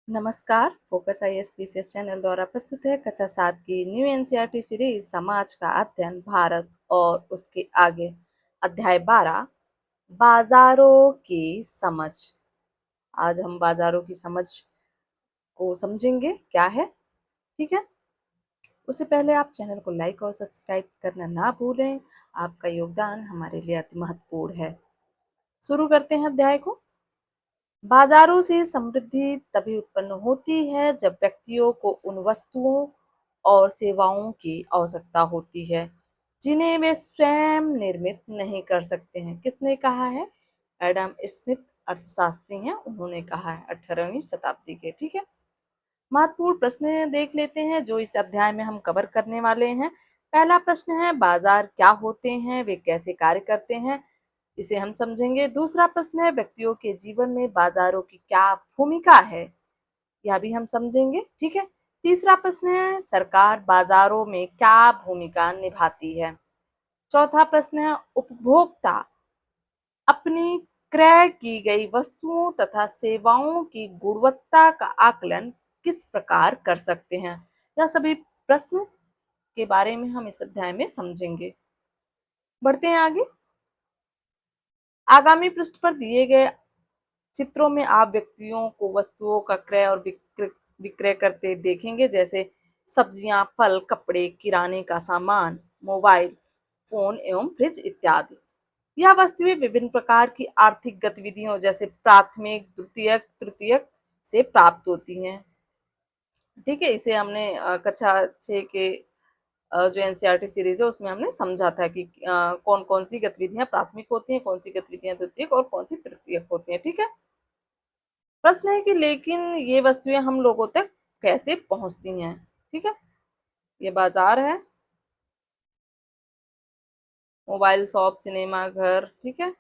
नमस्कार। Focus IAS-PCS channel द्वारा प्रस्तुत है कक्षा 7 की न्यू एनसीईआरटी सीरीज समाज का अध्ययन भारत और उसके आगे। अध्याय 12 बाजारों की समझ। आज हम बाजारों की समझ को समझेंगे क्या है। ठीक है, उससे पहले आप चैनल को लाइक और सब्सक्राइब करना ना भूलें। आपका योगदान हमारे लिए अति महत्वपूर्ण है। शुरू करते हैं अध्याय को। बाजारों से समृद्धि तभी उत्पन्न होती है जब व्यक्तियों को उन वस्तुओं और सेवाओं की आवश्यकता होती है जिन्हें वे स्वयं निर्मित नहीं कर सकते हैं। किसने कहा है? एडम स्मिथ अर्थशास्त्री हैं, उन्होंने कहा है 18वीं शताब्दी के। ठीक है, महत्वपूर्ण प्रश्न देख लेते हैं जो इस अध्याय में हम कवर करने वाले हैं। पहला प्रश्न है, बाजार क्या होते हैं, वे कैसे कार्य करते हैं, इसे हम समझेंगे। दूसरा प्रश्न है, व्यक्तियों के जीवन में बाजारों की क्या भूमिका है, यह भी हम समझेंगे। ठीक है, तीसरा प्रश्न है, सरकार बाजारों में क्या भूमिका निभाती है। चौथा प्रश्न है, उपभोक्ता अपनी क्रय की गई वस्तुओं तथा सेवाओं की गुणवत्ता का आकलन किस प्रकार कर सकते हैं। यह सभी प्रश्न के बारे में हम इस अध्याय में समझेंगे। बढ़ते हैं आगे। आगामी पृष्ठ पर दिए गए चित्रों में आप व्यक्तियों को वस्तुओं का क्रय और विक्रय करते देखेंगे, जैसे सब्जियां, फल, कपड़े, किराने का सामान, मोबाइल फोन एवं फ्रिज इत्यादि। यह वस्तुएं विभिन्न प्रकार की आर्थिक गतिविधियों जैसे प्राथमिक, द्वितीयक, तृतीयक से प्राप्त होती हैं। ठीक है, इसे हमने कक्षा 6 के जो एनसीईआरटी सीरीज है उसमें हमने समझा था कि कौन कौन सी गतिविधियां प्राथमिक होती हैं, कौन सी गतिविधियां द्वितीयक और कौन सी तृतीयक होती हैं। ठीक है, प्रश्न है कि लेकिन ये वस्तुएं हम लोगों तक कैसे पहुंचती हैं। ठीक है, ये बाजार है, मोबाइल शॉप, सिनेमा घर। ठीक है,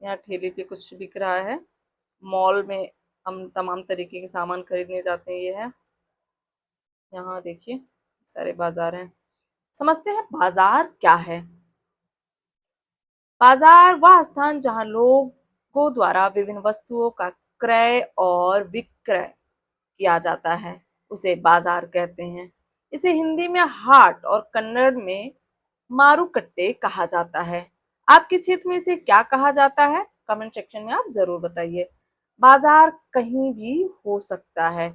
यहाँ ठेले पे कुछ बिक रहा है। मॉल में हम तमाम तरीके के सामान खरीदने जाते हैं, ये है। यहाँ देखिए सारे बाजार हैं। समझते हैं बाजार क्या है। बाजार वह स्थान जहां लोगों द्वारा विभिन्न वस्तुओं का क्रय और विक्रय किया जाता है, उसे बाजार कहते हैं। इसे हिंदी में हाट और कन्नड़ में मारुकट्टे कहा जाता है। आपके क्षेत्र में इसे क्या कहा जाता है, कमेंट सेक्शन में आप जरूर बताइए। बाजार कहीं भी हो सकता है।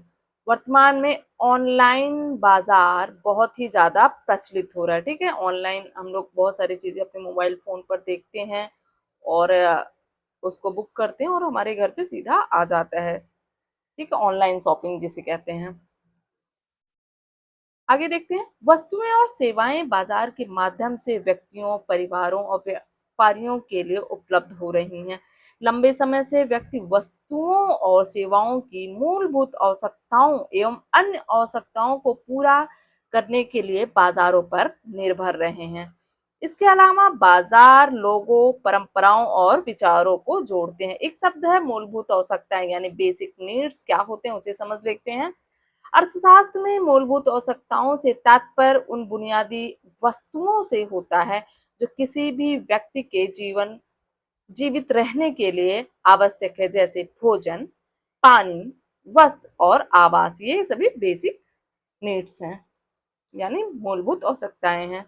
वर्तमान में ऑनलाइन बाजार बहुत ही ज्यादा प्रचलित हो रहा है। ठीक है, ऑनलाइन हम लोग बहुत सारी चीजें अपने मोबाइल फोन पर देखते हैं और उसको बुक करते हैं और हमारे घर पे सीधा आ जाता है। ठीक है, ऑनलाइन शॉपिंग जिसे कहते हैं। आगे देखते हैं, वस्तुएं और सेवाएं बाजार के माध्यम से व्यक्तियों, परिवारों और व्यापारियों के लिए उपलब्ध हो रही हैं। लंबे समय से व्यक्ति वस्तुओं और सेवाओं की मूलभूत आवश्यकताओं एवं अन्य आवश्यकताओं को पूरा करने के लिए बाजारों पर निर्भर रहे हैं। इसके अलावा बाजार लोगों, परंपराओं और विचारों को जोड़ते हैं। एक शब्द है मूलभूत आवश्यकताएं, यानी बेसिक नीड्स क्या होते हैं उसे समझ लेते हैं। अर्थशास्त्र में मूलभूत आवश्यकताओं से तात्पर्य उन बुनियादी वस्तुओं से होता है जो किसी भी व्यक्ति के जीवित रहने के लिए आवश्यक है, जैसे भोजन, पानी, वस्त्र और आवास। ये सभी बेसिक नीड्स हैं, यानी मूलभूत आवश्यकताएं हैं।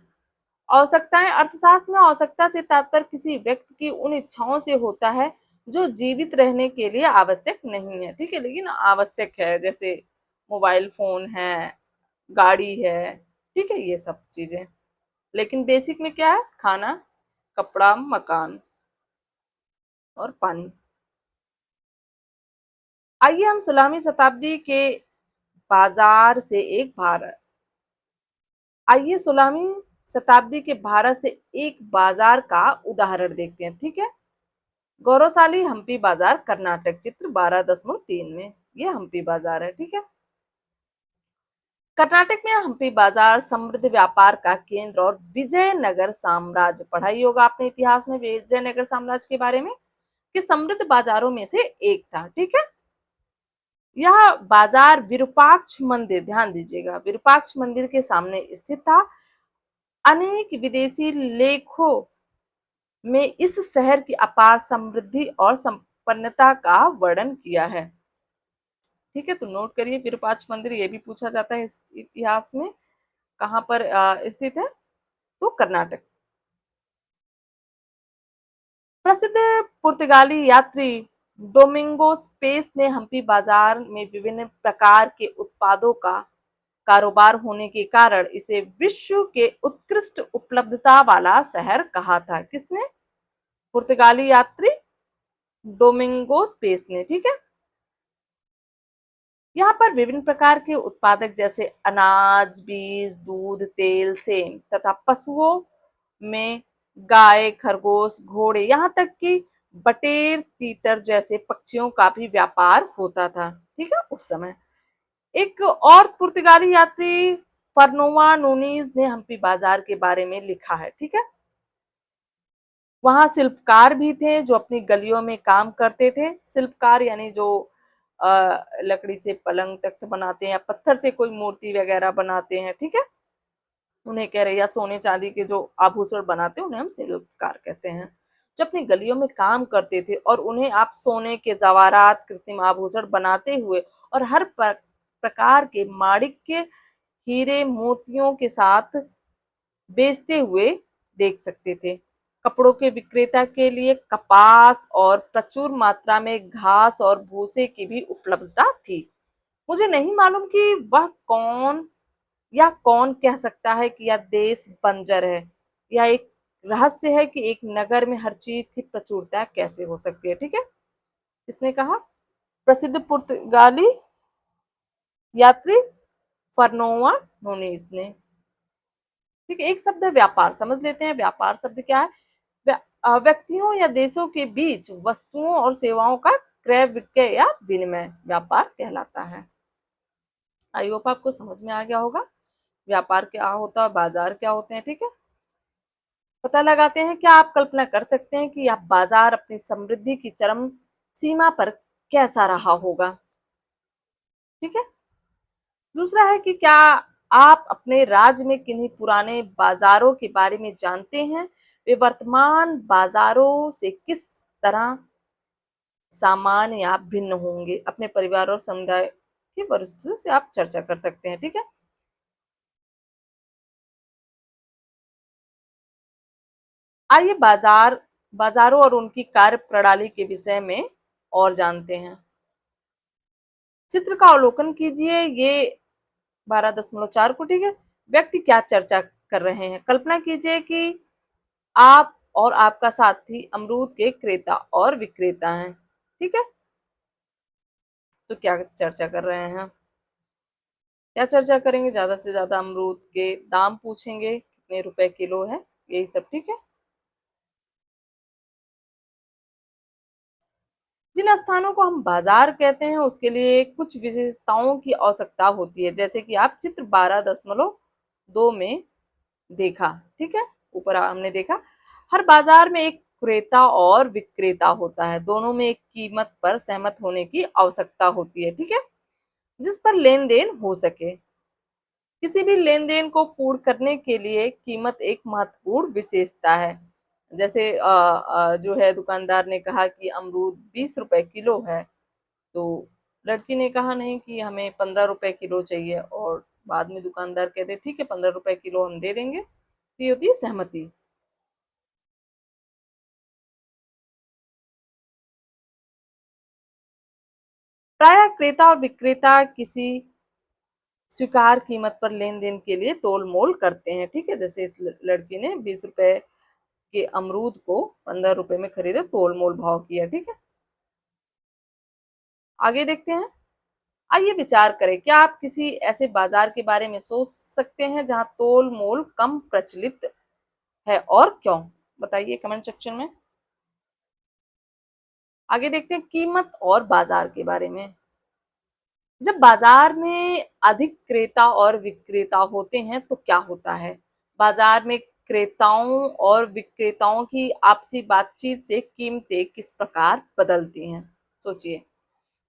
आवश्यकताएं अर्थशास्त्र में आवश्यकता से तात्पर्य किसी व्यक्ति की उन इच्छाओं से होता है जो जीवित रहने के लिए आवश्यक नहीं है। ठीक है, लेकिन आवश्यक है, जैसे मोबाइल फोन है, गाड़ी है। ठीक है, ये सब चीजें। लेकिन बेसिक में क्या है? खाना, कपड़ा, मकान और पानी। आइए हम 16वीं शताब्दी के बाजार से एक भारत आइए 16वीं शताब्दी के भारत से एक बाजार का उदाहरण देखते हैं। ठीक है, गौरवशाली हम्पी बाजार, कर्नाटक, चित्र 12.3 में ये हम्पी बाजार है। ठीक है, कर्नाटक में हम्पी बाजार समृद्ध व्यापार का केंद्र और विजयनगर साम्राज्य, पढ़ाई होगा आपने इतिहास में विजयनगर साम्राज्य के बारे में, कि समृद्ध बाजारों में से एक था। ठीक है, यह बाजार विरूपाक्ष मंदिर, ध्यान दीजिएगा, विरूपाक्ष मंदिर के सामने स्थित था। अनेक विदेशी लेखों में इस शहर की अपार समृद्धि और संपन्नता का वर्णन किया है। ठीक है, तो नोट करिए। विरूपाक्ष मंदिर ये भी पूछा जाता है इस इतिहास में, कहाँ पर स्थित है, तो कर्नाटक। प्रसिद्ध पुर्तगाली यात्री डोमिंगोस पेस ने हम्पी बाजार में विभिन्न प्रकार के उत्पादों का कारोबार होने के कारण इसे विश्व के उत्कृष्ट उपलब्धता वाला शहर कहा था। किसने? पुर्तगाली यात्री डोमिंगोस पेस ने। ठीक है, यहाँ पर विभिन्न प्रकार के उत्पादक जैसे अनाज, बीज, दूध, तेल, सेम तथा पशुओं में गाय, खरगोश, घोड़े, यहाँ तक कि बटेर, तीतर जैसे पक्षियों का भी व्यापार होता था। ठीक है, उस समय एक और पुर्तगाली यात्री फर्नोवा नूनीज ने हम्पी बाजार के बारे में लिखा है। ठीक है, वहां शिल्पकार भी थे जो अपनी गलियों में काम करते थे। शिल्पकार यानी जो लकड़ी से पलंग तख्त बनाते हैं या पत्थर से कोई मूर्ति वगैरह बनाते हैं। ठीक है, उन्हें कह रहे, या सोने चांदी के जो आभूषण बनाते हैं उन्हें हम शिल्पकार कहते हैं। जो अपनी गलियों में काम करते थे और उन्हें आप सोने के जवाहरात, कृत्रिम आभूषण बनाते हुए और हर प्रकार के माणिक्य, हीरे, मोतियों के साथ बेचते हुए देख सकते थे। कपड़ों के विक्रेता के लिए कपास और प्रचुर मात्रा में घास और भूसे की भी उपलब्धता थी। मुझे नहीं मालूम कि वह कौन या कौन कह सकता है कि यह देश बंजर है। यह एक रहस्य है कि एक नगर में हर चीज की प्रचुरता कैसे हो सकती है। ठीक है, इसने कहा, प्रसिद्ध पुर्तगाली यात्री फर्नोवा नोनेस ने। ठीक है, एक शब्द है व्यापार, समझ लेते हैं व्यापार शब्द क्या है। व्यक्तियों या देशों के बीच वस्तुओं और सेवाओं का क्रय विक्रय या विनिमय व्यापार कहलाता है। आई होप आपको समझ में आ गया होगा व्यापार क्या होता है, बाजार क्या होते हैं। ठीक है, पता लगाते हैं। क्या आप कल्पना कर सकते हैं कि यह बाजार अपनी समृद्धि की चरम सीमा पर कैसा रहा होगा? ठीक है, दूसरा है कि क्या आप अपने राज्य में किन्हीं पुराने बाजारों के बारे में जानते हैं? वे वर्तमान बाजारों से किस तरह सामान्य या भिन्न होंगे? अपने परिवार और समुदाय के वरिष्ठों से आप चर्चा कर सकते हैं। ठीक है, आइए बाजारों और उनकी कार्य प्रणाली के विषय में और जानते हैं। चित्र का अवलोकन कीजिए, ये 12.4 को। ठीक है, व्यक्ति क्या चर्चा कर रहे हैं? कल्पना कीजिए कि आप और आपका साथी अमरूद के क्रेता और विक्रेता हैं। ठीक है, तो क्या चर्चा कर रहे हैं? क्या चर्चा करेंगे? ज्यादा से ज्यादा अमरूद के दाम पूछेंगे, कितने रुपए किलो है, यही सब। ठीक है, जिन स्थानों को हम बाजार कहते हैं उसके लिए कुछ विशेषताओं की आवश्यकता होती है, जैसे कि आप चित्र 12.2 में देखा। ठीक है, ऊपर हमने देखा, हर बाजार में एक क्रेता और विक्रेता होता है। दोनों में एक कीमत पर सहमत होने की आवश्यकता होती है। ठीक है, जिस पर लेन देन हो सके। किसी भी लेन देन को पूर्ण करने के लिए कीमत एक महत्वपूर्ण विशेषता है। जैसे जो है, दुकानदार ने कहा कि अमरूद 20 रुपए किलो है, तो लड़की ने कहा नहीं कि हमें 15 रुपए किलो चाहिए, और बाद में दुकानदार कहते ठीक है 15 रुपए किलो हम दे देंगे, तो ये होती है सहमति। प्रायः क्रेता और विक्रेता किसी स्वीकार कीमत पर लेन देन के लिए तोल मोल करते हैं। ठीक है, जैसे इस लड़की ने 20 रुपए के अमरूद को 15 रुपए में खरीदे, तोल मोल भाव किया। ठीक है, आगे देखते हैं। आइए विचार करें, क्या आप किसी ऐसे बाजार के बारे में सोच सकते हैं जहां तोल मोल कम प्रचलित है, और क्यों? बताइए कमेंट सेक्शन में। आगे देखते हैं कीमत और बाजार के बारे में। जब बाजार में अधिक क्रेता और विक्रेता होते हैं तो क्या होता है? बाजार में क्रेताओं और विक्रेताओं की आपसी बातचीत से कीमतें किस प्रकार बदलती हैं? सोचिए।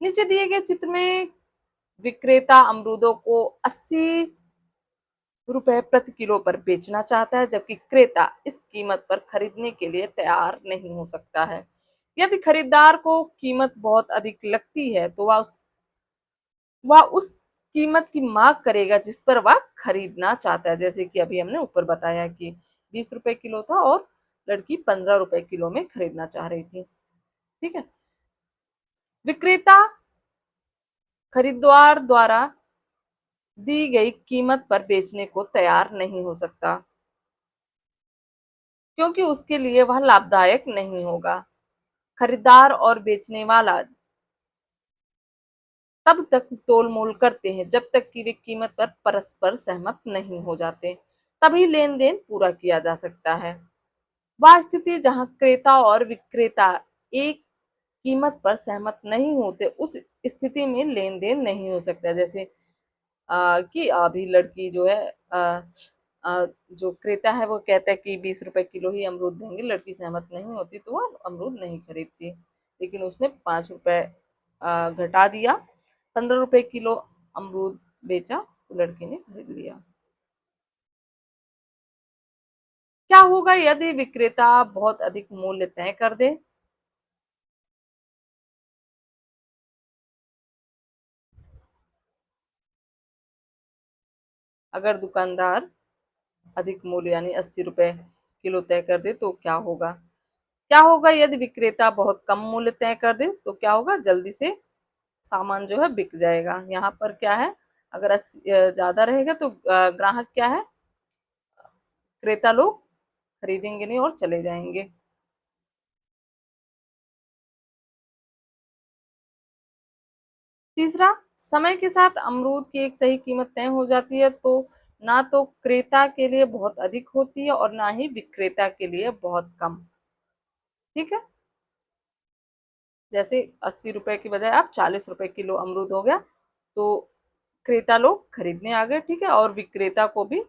नीचे दिए गए चित्र में विक्रेता अमरूदों को 80 रुपए प्रति किलो पर बेचना चाहता है, जबकि क्रेता इस कीमत पर खरीदने के लिए तैयार नहीं हो सकता है। यदि खरीदार को कीमत बहुत अधिक लगती है तो वह वह उस कीमत की मांग करेगा जिस पर वह खरीदना चाहता है। जैसे कि अभी हमने ऊपर बताया कि 20 रुपए किलो था और लड़की 15 रुपए किलो में खरीदना चाह रही थी। ठीक है। विक्रेता खरीदार द्वारा दी गई कीमत पर बेचने को तैयार नहीं हो सकता, क्योंकि उसके लिए वह लाभदायक नहीं होगा। खरीदार और बेचने वाला तब तक तोल मोल करते हैं जब तक कि वे कीमत पर परस्पर सहमत नहीं हो जाते, तभी लेन देन पूरा किया जा सकता है। वह स्थिति जहां क्रेता और विक्रेता एक कीमत पर सहमत नहीं होते, उस स्थिति में लेन देन नहीं हो सकता। जैसे कि अभी लड़की जो है, जो क्रेता है वो कहता है कि 20 रुपए किलो ही अमरूद देंगे, लड़की सहमत नहीं होती तो वह अमरूद नहीं खरीदती। लेकिन उसने 5 रुपए घटा दिया, 15 रुपए किलो अमरूद बेचा तो लड़की ने खरीद लिया। क्या होगा यदि विक्रेता बहुत अधिक मूल्य तय कर दे? अगर दुकानदार अधिक मूल्य यानी 80 रुपए किलो तय कर दे तो क्या होगा? क्या होगा यदि विक्रेता बहुत कम मूल्य तय कर दे तो क्या होगा? जल्दी से सामान जो है बिक जाएगा। यहाँ पर क्या है, अगर ज्यादा रहेगा तो ग्राहक क्या है, क्रेता लोग खरीदेंगे नहीं और चले जाएंगे। तीसरा, समय के साथ अमरूद की एक सही कीमत तय हो जाती है तो ना तो क्रेता के लिए बहुत अधिक होती है और ना ही विक्रेता के लिए बहुत कम। ठीक है। जैसे 80 रुपए की बजाय आप 40 रुपए किलो अमरूद हो गया तो क्रेता लोग खरीदने आ गए। ठीक है। और विक्रेता को भी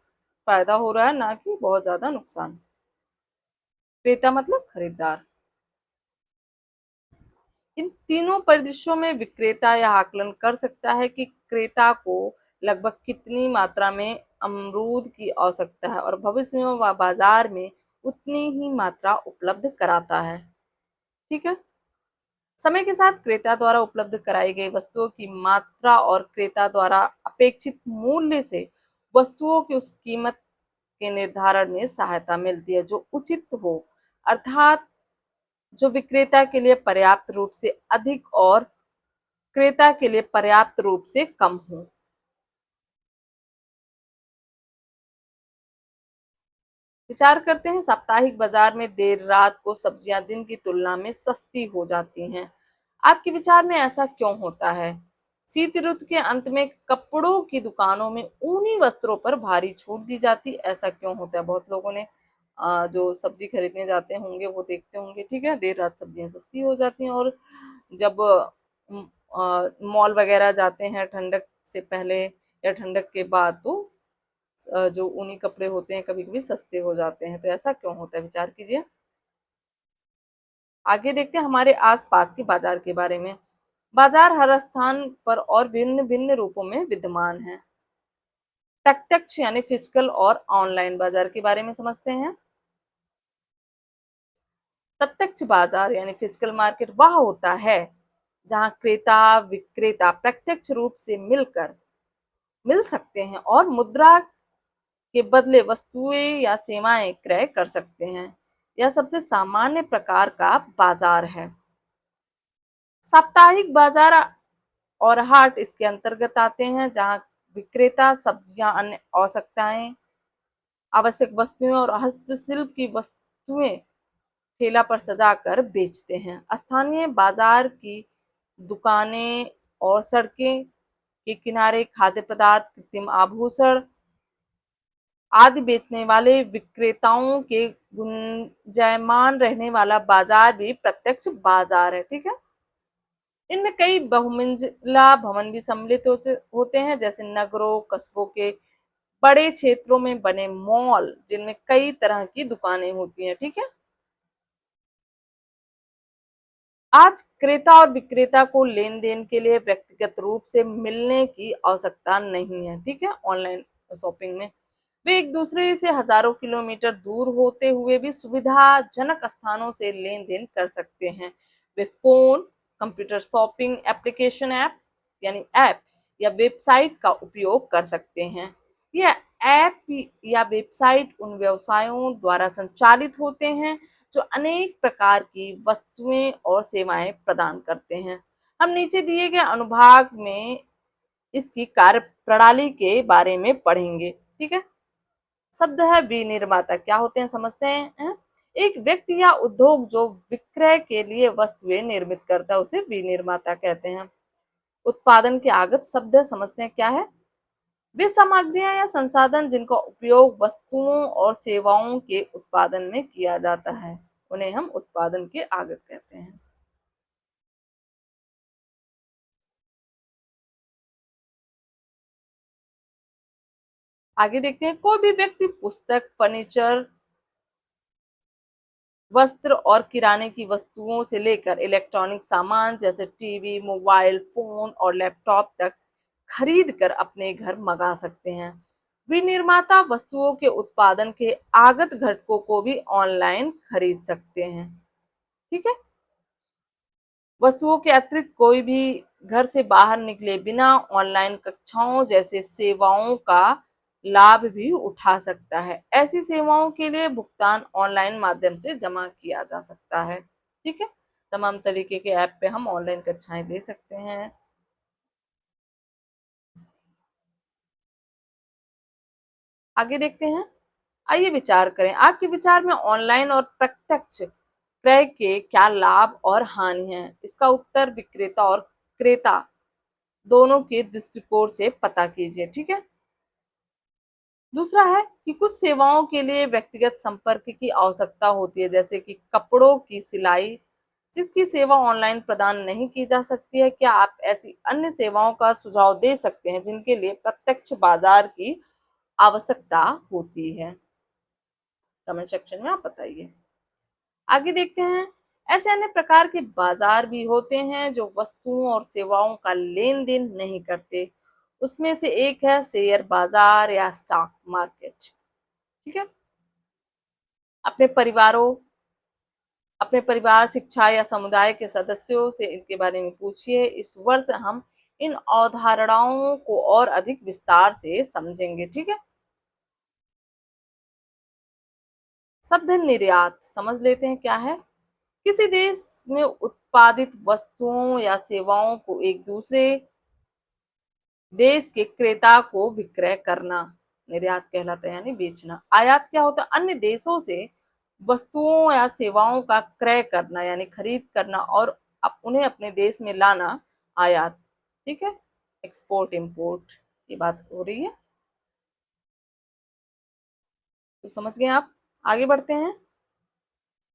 फायदा हो रहा है, ना कि बहुत ज्यादा नुकसान। क्रेता मतलब खरीदार। इन तीनों परिदृश्यों में विक्रेता यह आकलन कर सकता है कि क्रेता को लगभग कितनी मात्रा में अमरूद की आवश्यकता है और भविष्य में वह बाजार में उतनी ही मात्रा उपलब्ध कराता है। ठीक है। समय के साथ क्रेता द्वारा उपलब्ध कराई गई वस्तुओं की मात्रा और क्रेता द्वारा अपेक्षित मूल्य से वस्तुओं की उस कीमत के निर्धारण में सहायता मिलती है जो उचित हो, अर्थात जो विक्रेता के लिए पर्याप्त रूप से अधिक और क्रेता के लिए पर्याप्त रूप से कम हो। विचार करते हैं, साप्ताहिक बाजार में देर रात को सब्जियां दिन की तुलना में सस्ती हो जाती हैं। आपके विचार में ऐसा क्यों होता है? शीत ऋतु के अंत में कपड़ों की दुकानों में ऊनी वस्त्रों पर भारी छूट दी जाती, ऐसा क्यों होता है? बहुत लोगों ने जो सब्जी खरीदने जाते होंगे वो देखते होंगे। ठीक है। देर रात सब्जियां सस्ती हो जाती हैं और जब मॉल वगैरह जाते हैं ठंडक से पहले या ठंडक के बाद तो जो ऊनी कपड़े होते हैं कभी कभी सस्ते हो जाते हैं। तो ऐसा क्यों होता है? विचार कीजिए। आगे देखते हैं हमारे आसपास के बाजार के बारे में। बाजार हर स्थान पर और भिन्न भिन्न रूपों में विद्यमान है। प्रत्यक्ष यानी फिजिकल और ऑनलाइन बाजार के बारे में समझते हैं। प्रत्यक्ष बाजार यानी फिजिकल मार्केट वह होता है जहां क्रेता विक्रेता प्रत्यक्ष रूप से मिल सकते हैं और मुद्रा के बदले वस्तुएं या सेवाएं क्रय कर सकते हैं। यह सबसे सामान्य प्रकार का बाजार है। साप्ताहिक बाजार और हाट इसके अंतर्गत आते हैं, जहां विक्रेता सब्जियां, अन्य आवश्यकताएं, आवश्यक वस्तुएं और हस्तशिल्प की वस्तुएं ठेला पर सजाकर बेचते हैं। स्थानीय बाजार की दुकानें और सड़कें के किनारे खाद्य पदार्थ, कृत्रिम आभूषण आदि बेचने वाले विक्रेताओं के गुंजायमान रहने वाला बाजार भी प्रत्यक्ष बाजार है। ठीक है। इनमें कई बहुमंजिला भवन भी सम्मिलित होते हैं, जैसे नगरों कस्बों के बड़े क्षेत्रों में बने मॉल, जिनमें कई तरह की दुकानें होती हैं। ठीक है। आज क्रेता और विक्रेता को लेन देन के लिए व्यक्तिगत रूप से मिलने की आवश्यकता नहीं है। ठीक है। ऑनलाइन शॉपिंग में वे एक दूसरे से हजारों किलोमीटर दूर होते हुए भी सुविधाजनक स्थानों से लेन देन कर सकते हैं। वे phone, computer shopping application app यानी ऐप या वेबसाइट का उपयोग कर सकते हैं। यह ऐप या वेबसाइट उन व्यवसायों द्वारा संचालित होते हैं जो अनेक प्रकार की वस्तुएं और सेवाएं प्रदान करते हैं। हम नीचे दिए गए अनुभाग में इसकी कार्य प्रणाली के बारे में पढ़ेंगे। ठीक है। शब्द है विनिर्माता। क्या होते हैं समझते हैं। एक व्यक्ति या उद्योग जो विक्रय के लिए वस्तुएं निर्मित करता है उसे विनिर्माता कहते हैं। उत्पादन के आगत शब्द है, समझते हैं क्या है। वे सामग्रियां या संसाधन जिनका उपयोग वस्तुओं और सेवाओं के उत्पादन में किया जाता है उन्हें हम उत्पादन के आगत कहते हैं। आगे देखते हैं। कोई भी व्यक्ति पुस्तक, फर्नीचर, वस्त्र और किराने की वस्तुओं से लेकर इलेक्ट्रॉनिक सामान जैसे टीवी, मोबाइल फोन और लैपटॉप तक खरीद कर अपने घर मंगा सकते हैं। विनिर्माता वस्तुओं के उत्पादन के आगत घटकों को भी ऑनलाइन खरीद सकते हैं। ठीक है। वस्तुओं के अतिरिक्त कोई भी घर से बाहर निकले बिना ऑनलाइन कक्षाओं जैसे सेवाओं का लाभ भी उठा सकता है। ऐसी सेवाओं के लिए भुगतान ऑनलाइन माध्यम से जमा किया जा सकता है। ठीक है। तमाम तरीके के ऐप पे हम ऑनलाइन कक्षाएं ले सकते हैं। आगे देखते हैं। आइए विचार करें, आपके विचार में ऑनलाइन और प्रत्यक्ष क्रय के क्या लाभ और हानि है। इसका उत्तर विक्रेता और क्रेता दोनों के दृष्टिकोण से पता कीजिए। ठीक है। दूसरा है कि कुछ सेवाओं के लिए व्यक्तिगत संपर्क की आवश्यकता होती है, जैसे कि कपड़ों की सिलाई, जिसकी सेवा ऑनलाइन प्रदान नहीं की जा सकती है। क्या आप ऐसी अन्य सेवाओं का सुझाव दे सकते हैं जिनके लिए प्रत्यक्ष बाजार की आवश्यकता होती है। कमेंट सेक्शन में आप बताइए। आगे देखते हैं। ऐसे अन्य प्रकार के बाजार भी होते हैं जो वस्तुओं और सेवाओं का लेन देन नहीं करते। उसमें से एक है शेयर बाजार या स्टॉक मार्केट। ठीक है। अपने परिवारों अपने परिवार, शिक्षा या समुदाय के सदस्यों से इनके बारे में पूछिए। इस वर्ष हम इन अवधारणाओं को और अधिक विस्तार से समझेंगे। ठीक है। शब्द है निर्यात। समझ लेते हैं क्या है। किसी देश में उत्पादित वस्तुओं या सेवाओं को एक दूसरे देश के क्रेता को विक्रय करना निर्यात कहलाता है, यानी बेचना। आयात क्या होता है, अन्य देशों से वस्तुओं या सेवाओं का क्रय करना यानी खरीद करना और उन्हें अपने देश में लाना आयात। ठीक है। एक्सपोर्ट इंपोर्ट की बात हो रही है, तो समझ गए आप। आगे बढ़ते हैं।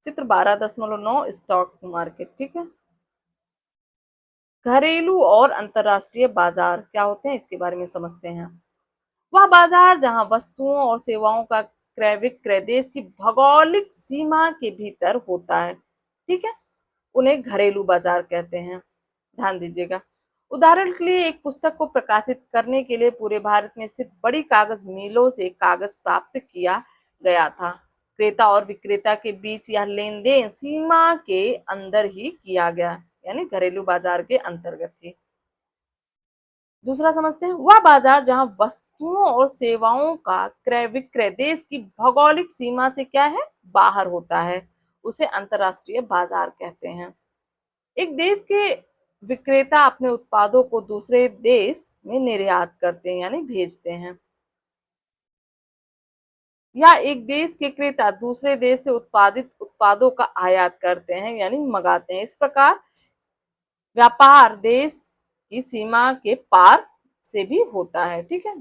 चित्र 12.9 स्टॉक मार्केट। ठीक है। घरेलू और अंतरराष्ट्रीय बाजार क्या होते हैं इसके बारे में समझते हैं। वह बाजार जहां वस्तुओं और सेवाओं का क्रय विक्रय देश की भौगोलिक सीमा के भीतर होता है। ठीक है। उन्हें घरेलू बाजार कहते हैं। ध्यान दीजिएगा। उदाहरण के लिए एक पुस्तक को प्रकाशित करने के लिए पूरे भारत में स्थित बड़ी कागज मिलों से कागज प्राप्त किया गया था। क्रेता और विक्रेता के बीच यह लेन देन सीमा के अंदर ही किया गया, यानी घरेलू बाजार के अंतर्गत ही। दूसरा समझते हैं। वह बाजार जहां वस्तुओं और सेवाओं का क्रय विक्रय देश की भौगोलिक सीमा से क्या है, बाहर होता है, उसे अंतरराष्ट्रीय बाजार कहते हैं। एक देश के विक्रेता अपने उत्पादों को दूसरे देश में निर्यात करते हैं यानी भेजते हैं, या एक देश के क्रेता दूसरे देश से उत्पादित उत्पादों का आयात करते हैं यानी मंगाते हैं। इस प्रकार व्यापार देश की सीमा के पार से भी होता है। ठीक है।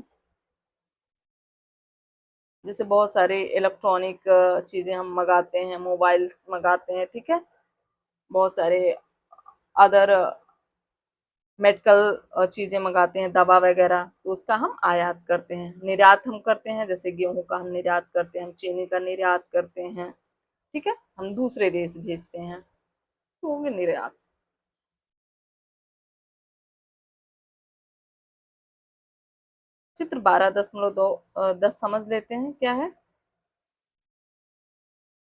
जैसे बहुत सारे इलेक्ट्रॉनिक चीजें हम मंगाते हैं, मोबाइल मंगाते हैं। ठीक है। बहुत सारे अदर मेडिकल चीजें मंगाते हैं, दवा वगैरह, तो उसका हम आयात करते हैं। निर्यात हम करते हैं, जैसे गेहूं का हम निर्यात करते हैं, हम चीनी का निर्यात करते हैं। ठीक है। हम दूसरे देश भेजते हैं, तो वो भी निर्यात। चित्र 12.2 समझ लेते हैं क्या है।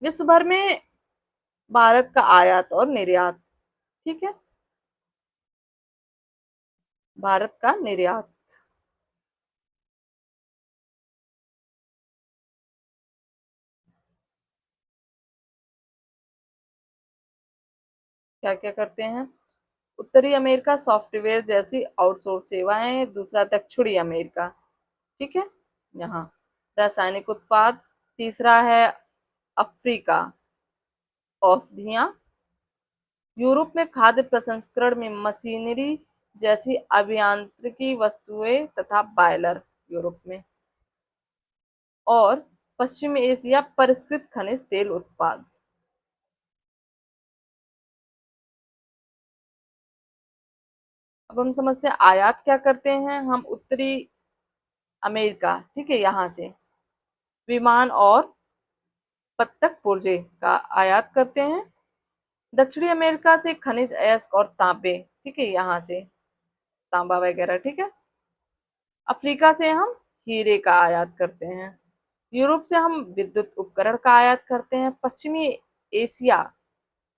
विश्व भर में भारत का आयात और निर्यात। ठीक है। भारत का निर्यात। क्या क्या करते हैं? उत्तरी अमेरिका सॉफ्टवेयर जैसी आउटसोर्स सेवाएं, दूसरा दक्षिणी अमेरिका, ठीक है, यहाँ रासायनिक उत्पाद, तीसरा है अफ्रीका औषधियाँ, यूरोप में खाद्य प्रसंस्करण में मशीनरी जैसी अभियांत्रिकी वस्तुएं तथा बॉयलर यूरोप में, और पश्चिमी एशिया परिष्कृत खनिज तेल उत्पाद। अब हम समझते हैं आयात क्या करते हैं हम। उत्तरी अमेरिका, ठीक है, यहाँ से विमान और पत्तक पुर्जे का आयात करते हैं। दक्षिणी अमेरिका से खनिज अयस्क और तांबे, ठीक है, यहाँ से तांबा वगैरह, ठीक है। अफ्रीका से हम हीरे का आयात करते हैं। यूरोप से हम विद्युत उपकरण का आयात करते हैं। पश्चिमी एशिया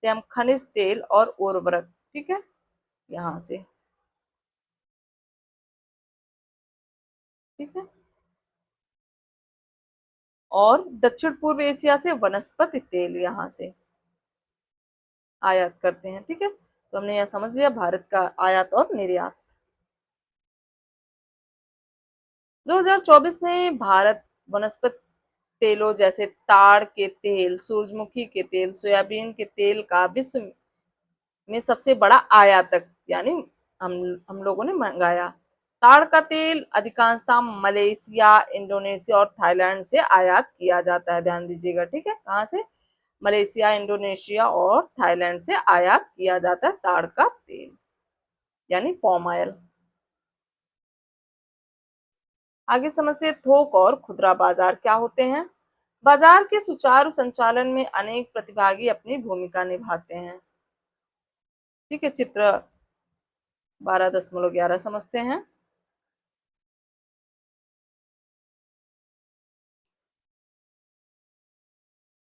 से हम खनिज तेल और उर्वरक, ठीक है, यहाँ से, ठीक है। और दक्षिण पूर्व एशिया से वनस्पति तेल यहाँ से आयात करते हैं, ठीक है। तो हमने यह समझ लिया भारत का आयात और निर्यात। 2024 में भारत वनस्पति तेलों जैसे ताड़ के तेल, सूरजमुखी के तेल, सोयाबीन के तेल का विश्व में सबसे बड़ा आयातक, यानी हम हम लोगों ने मंगाया। ताड़ का तेल अधिकांशतः मलेशिया, इंडोनेशिया और थाईलैंड से आयात किया जाता है, ध्यान दीजिएगा, ठीक है। कहाँ से? मलेशिया, इंडोनेशिया और थाईलैंड से आयात किया जाता है ताड़ का तेल, यानी पॉम ऑयल। आगे समझते हैं थोक और खुदरा बाजार क्या होते हैं। बाजार के सुचारू संचालन में अनेक प्रतिभागी अपनी भूमिका निभाते हैं, ठीक है। चित्र 12.11 समझते हैं।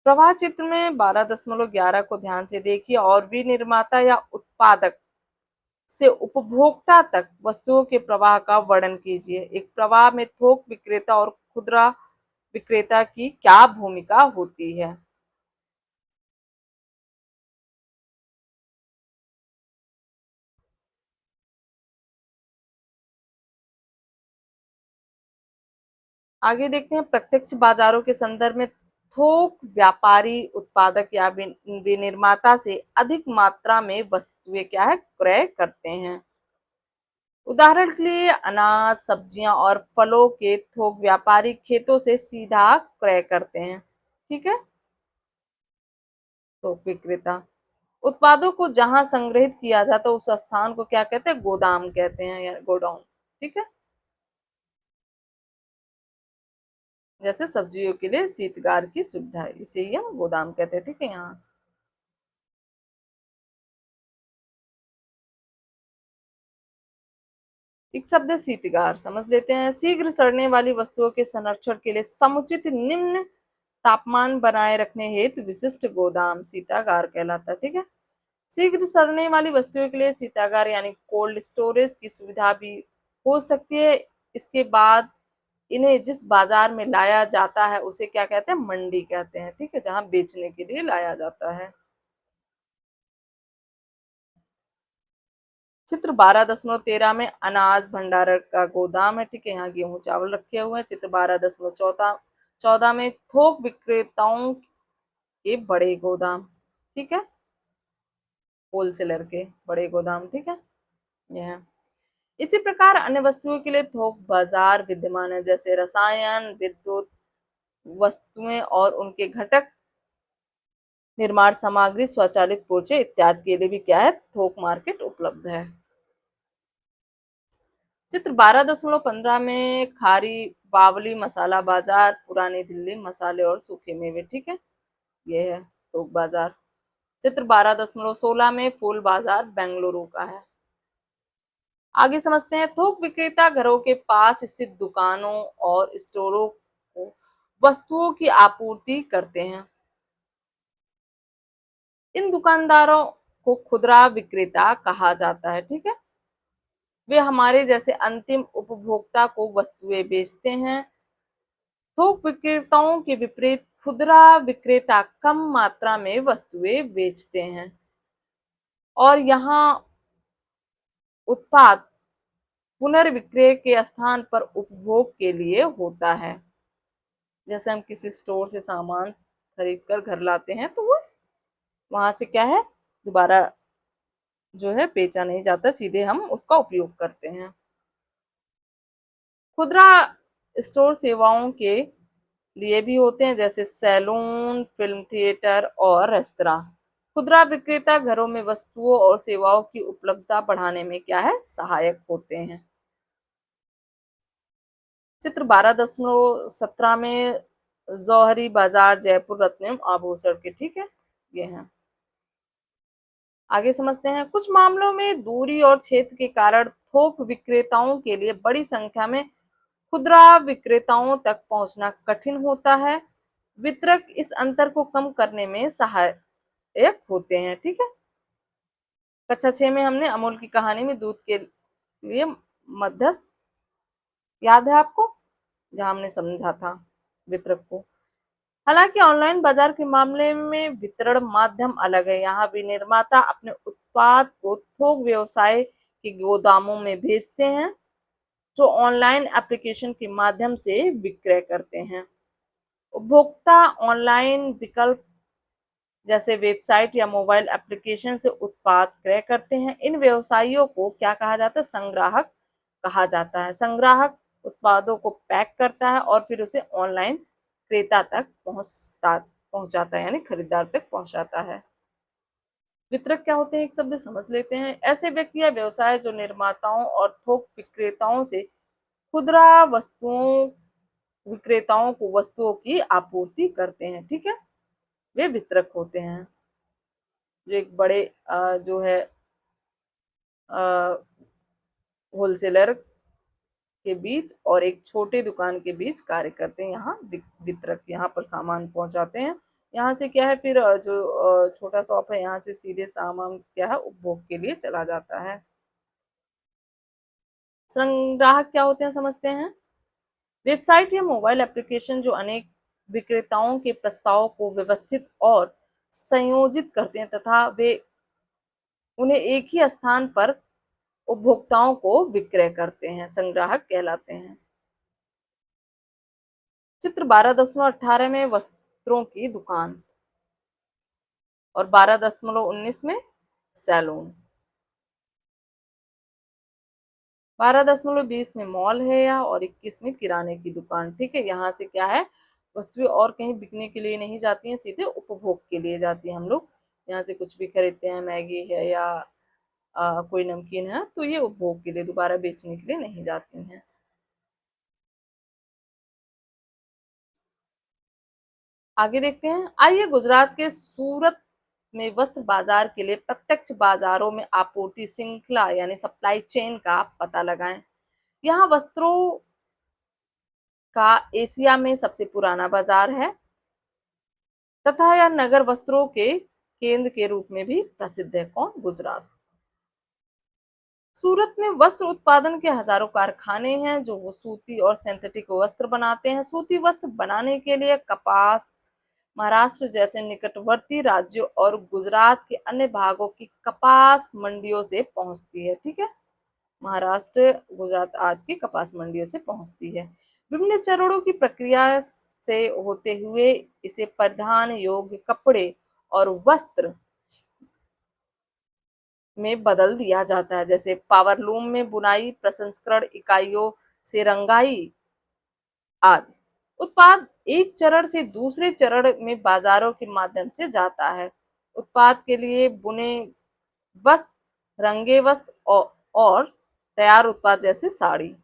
प्रवाह चित्र में 12.11 को ध्यान से देखिए और विनिर्माता या उत्पादक से उपभोक्ता तक वस्तुओं के प्रवाह का वर्णन कीजिए। एक प्रवाह में थोक विक्रेता और खुदरा विक्रेता की क्या भूमिका होती है। आगे देखते हैं प्रत्यक्ष बाजारों के संदर्भ में थोक व्यापारी उत्पादक या विनिर्माता से अधिक मात्रा में वस्तुएं क्या है क्रय करते हैं। उदाहरण के लिए अनाज, सब्जियां और फलों के थोक व्यापारी खेतों से सीधा क्रय करते हैं, ठीक है। थोक विक्रेता उत्पादों को जहां संग्रहित किया जाता है उस स्थान को क्या कहते हैं? गोदाम कहते हैं या गोडाउन, ठीक है। जैसे सब्जियों के लिए शीतगार की सुविधा है, इसे ही हम गोदाम कहते हैं, ठीक है। यहाँ एक शब्द है शीतगार, समझ लेते हैं। शीघ्र सड़ने वाली वस्तुओं के संरक्षण के लिए समुचित निम्न तापमान बनाए रखने हेतु विशिष्ट गोदाम शीतागार कहलाता है, ठीक है। शीघ्र सड़ने वाली वस्तुओं के लिए शीतागार यानी कोल्ड स्टोरेज की सुविधा भी हो सकती है। इसके बाद इन्हें जिस बाजार में लाया जाता है उसे क्या कहते हैं? मंडी कहते हैं, ठीक है, जहां बेचने के लिए लाया जाता है। चित्र 12.13 में अनाज भंडारण का गोदाम है, ठीक है, यहाँ गेहूं चावल रखे हुए हैं। चित्र 12.14 में थोक विक्रेताओं के बड़े गोदाम, ठीक है, होलसेलर के बड़े गोदाम, ठीक है, यह है। इसी प्रकार अन्य वस्तुओं के लिए थोक बाजार विद्यमान है, जैसे रसायन, विद्युत वस्तुएं और उनके घटक, निर्माण सामग्री, स्वचालित पूर्जे इत्यादि के लिए भी क्या है? थोक मार्केट उपलब्ध है। चित्र 12.15 में खारी बावली मसाला बाजार, पुरानी दिल्ली मसाले और सूखे मेवे, ठीक है, ये है थोक बाजार। चित्र 12.16 में फूल बाजार बेंगलुरु का है। आगे समझते हैं थोक विक्रेता घरों के पास स्थित दुकानों और स्टोरों को वस्तुओं की आपूर्ति करते हैं। इन दुकानदारों को खुदरा विक्रेता कहा जाता है, ठीक है। वे हमारे जैसे अंतिम उपभोक्ता को वस्तुएं बेचते हैं। थोक विक्रेताओं के विपरीत खुदरा विक्रेता कम मात्रा में वस्तुएं बेचते हैं और यहाँ उत्पाद पुनर्विक्रय के स्थान पर उपभोग के लिए होता है। जैसे हम किसी स्टोर से सामान खरीद कर घर लाते हैं तो वो वहां से क्या है, दोबारा जो है बेचा नहीं जाता, सीधे हम उसका उपयोग करते हैं। खुदरा स्टोर सेवाओं के लिए भी होते हैं, जैसे सैलून, फिल्म थिएटर और रेस्तरां। खुदरा विक्रेता घरों में वस्तुओं और सेवाओं की उपलब्धता बढ़ाने में क्या है, सहायक होते हैं। चित्र 12.17 में जौहरी बाजार जयपुर रत्नम आभूषण के, ठीक है, ये हैं। आगे समझते हैं। कुछ मामलों में दूरी और क्षेत्र के कारण थोक विक्रेताओं के लिए बड़ी संख्या में खुदरा विक्रेताओं तक पहुंचना कठिन होता है। वितरक इस अंतर को कम करने में सहायक होते हैं, ठीक है। कक्षा 6 में हमने अमूल की कहानी में दूध के लिए मध्यस्थ, याद है आपको, जहां हमने समझा था वितरक को। हालांकि ऑनलाइन बाजार के मामले में वितरण माध्यम अलग है। यहाँ भी निर्माता अपने उत्पाद को थोक व्यवसाय के गोदामों में भेजते हैं जो ऑनलाइन एप्लीकेशन के माध्यम से विक्रय करते हैं। उपभोक्ता ऑनलाइन विकल्प जैसे वेबसाइट या मोबाइल एप्लीकेशन से उत्पाद क्रय करते हैं। इन व्यवसायियों को क्या कहा जाता है, संग्राहक कहा जाता है। संग्राहक उत्पादों को पैक करता है और फिर उसे ऑनलाइन क्रेता तक पहुंचाता है, यानी खरीदार तक पहुंचाता है। वितरक क्या होते हैं, एक शब्द समझ लेते हैं। ऐसे व्यक्ति या व्यवसाय जो निर्माताओं और थोक विक्रेताओं से खुदरा वस्तुओं विक्रेताओं को वस्तुओं की आपूर्ति करते हैं, ठीक है, वे वितरक होते हैं। जो एक बड़े जो है होलसेलर के बीच और एक छोटे दुकान के बीच कार्य करते हैं। यहाँ वितरक यहाँ पर सामान पहुंचाते हैं। यहाँ से क्या है, फिर जो छोटा शॉप है, यहाँ से सीधे सामान क्या है, उपभोग के लिए चला जाता है। संग्राहक क्या होते हैं, समझते हैं। वेबसाइट या मोबाइल एप्लीकेशन जो अनेक विक्रेताओं के प्रस्ताव को व्यवस्थित और संयोजित करते हैं तथा वे उन्हें एक ही स्थान पर उपभोक्ताओं को विक्रय करते हैं, संग्राहक कहलाते हैं। चित्र 12.18 में वस्त्रों की दुकान और 12.19 में सैलून। 12.20 में मॉल है या और 21 में किराने की दुकान, ठीक है। यहाँ से क्या है, वस्तुएं और कहीं बिकने के लिए नहीं जाती हैं, सीधे उपभोग के लिए जाती हैं। हम लोग यहाँ से कुछ भी खरीदते हैं, मैगी है या कोई नमकीन है, तो ये उपभोग के लिए, दोबारा बेचने के लिए नहीं जाती हैं। आगे देखते हैं। आइए गुजरात के सूरत में वस्त्र बाजार के लिए प्रत्यक्ष बाजारों में आपूर्ति श्रृंखला यानी सप्लाई चेन का पता लगाएं। यहाँ वस्त्रों का एशिया में सबसे पुराना बाजार है तथा यह नगर वस्त्रों के केंद्र के रूप में भी प्रसिद्ध है। कौन, गुजरात। सूरत में वस्त्र उत्पादन के हजारों कारखाने हैं जो वो सूती और सिंथेटिक वस्त्र बनाते हैं। सूती वस्त्र बनाने के लिए कपास महाराष्ट्र जैसे निकटवर्ती राज्यों और गुजरात के अन्य भागों की कपास मंडियों से पहुंचती है, ठीक है। महाराष्ट्र, गुजरात आदि की कपास मंडियों से पहुंचती है। विभिन्न चरणों की प्रक्रिया से होते हुए इसे परिधान योग्य कपड़े और वस्त्र में बदल दिया जाता है, जैसे पावरलूम में बुनाई, प्रसंस्करण इकाइयों से रंगाई आदि। उत्पाद एक चरण से दूसरे चरण में बाजारों के माध्यम से जाता है। उत्पाद के लिए बुने वस्त्र, रंगे वस्त्र और तैयार उत्पाद जैसे साड़ी।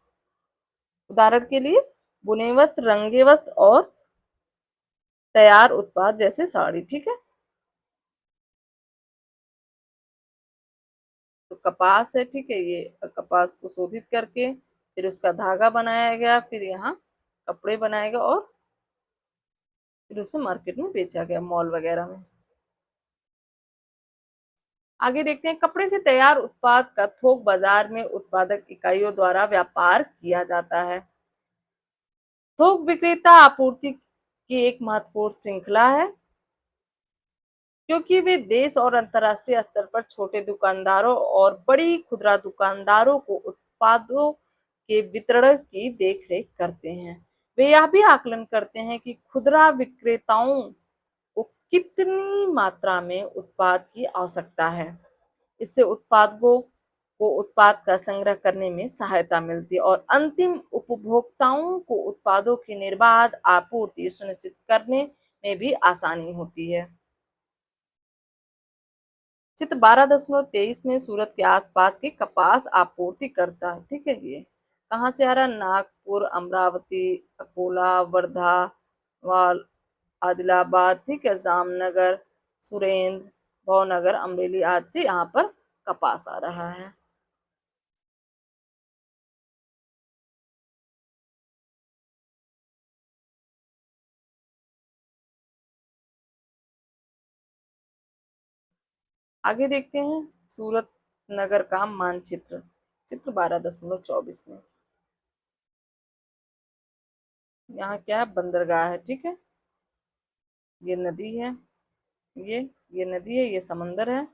उदाहरण के लिए बुने वस्त्र, रंगे वस्त्र और तैयार उत्पाद जैसे साड़ी, ठीक है। तो कपास है, ठीक है, ये कपास को शोधित करके फिर उसका धागा बनाया गया, फिर यहाँ कपड़े बनाए गए और फिर उसे मार्केट में बेचा गया, मॉल वगैरह में। आगे देखते हैं, कपड़े से तैयार उत्पाद का थोक बाजार में उत्पादक इकाइयों द्वारा व्यापार किया जाता है। थोक विक्रेता आपूर्ति की एक महत्वपूर्ण श्रृंखला है, क्योंकि वे देश और अंतर्राष्ट्रीय स्तर पर छोटे दुकानदारों और बड़ी खुदरा दुकानदारों को उत्पादों के वितरण की देखरेख करते हैं। वे यह भी आकलन करते हैं कि खुदरा विक्रेताओं को कितनी मात्रा में उत्पाद की आवश्यकता है। इससे उत्पादकों को उत्पाद का संग्रह करने में सहायता मिलती है और अंतिम उपभोक्ताओं को उत्पादों की निर्बाध आपूर्ति सुनिश्चित करने में भी आसानी होती है। चित्र 12.23 में सूरत के आसपास के कपास आपूर्ति करता है। ठीक है, ये कहाँ से आ रहा है? नागपुर, अमरावती, अकोला, वर्धा, वाल, आदिलाबाद, ठीक है, जामनगर, सुरेंद्र, भावनगर, अमरेली आदि से यहाँ पर कपास आ रहा है। आगे देखते हैं सूरत नगर का मानचित्र, चित्र 12.24 में। यहाँ क्या है? बंदरगाह है। ठीक है, ये नदी है, ये ये नदी है, ये समंदर है,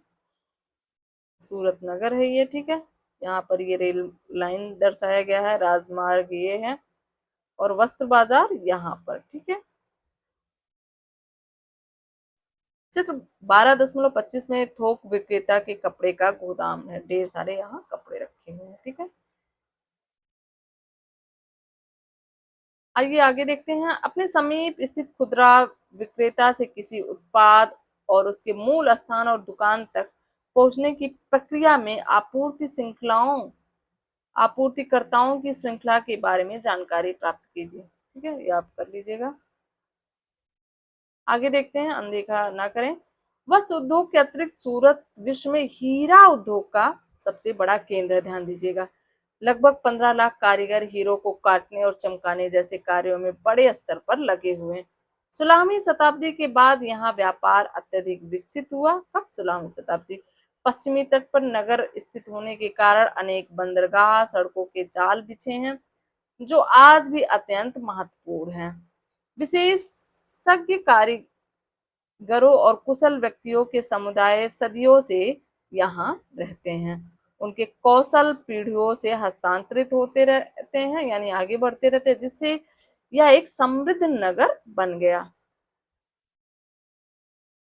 सूरत नगर है ये। ठीक है, यहाँ पर ये रेल लाइन दर्शाया गया है, राजमार्ग ये है, और वस्त्र बाजार यहाँ पर। ठीक है, चित्र 12.25 में थोक विक्रेता के कपड़े का गोदाम है, ढेर सारे यहाँ कपड़े रखे हुए हैं। ठीक है, आइए आगे देखते हैं, अपने समीप स्थित खुदरा विक्रेता से किसी उत्पाद और उसके मूल स्थान और दुकान तक पहुंचने की प्रक्रिया में आपूर्तिकर्ताओं की श्रृंखला के बारे में जानकारी प्राप्त कीजिए। ठीक है, ये आप कर लीजिएगा। आगे देखते हैं, अनदेखा ना करें। वस्त्र उद्योग के अतिरिक्त सूरत विश्व में हीरा उद्योग का सबसे बड़ा केंद्र है, ध्यान दीजिएगा। लगभग 15 लाख कारीगर हीरो को काटने और चमकाने जैसे कार्यों में बड़े स्तर पर लगे हुए हैं। 16वीं शताब्दी के बाद यहाँ व्यापार अत्यधिक विकसित हुआ। कब? 16वीं शताब्दी। पश्चिमी तट पर नगर स्थित होने के कारण अनेक बंदरगाह, सड़कों के जाल बिछे हैं, जो आज भी अत्यंत महत्वपूर्ण हैं। विशेषज्ञ कारीगरों और कुशल व्यक्तियों के समुदाय सदियों से यहाँ रहते हैं। उनके कौशल पीढ़ियों से हस्तांतरित होते रहते हैं, यानी आगे बढ़ते रहते हैं, जिससे यह एक समृद्ध नगर बन गया।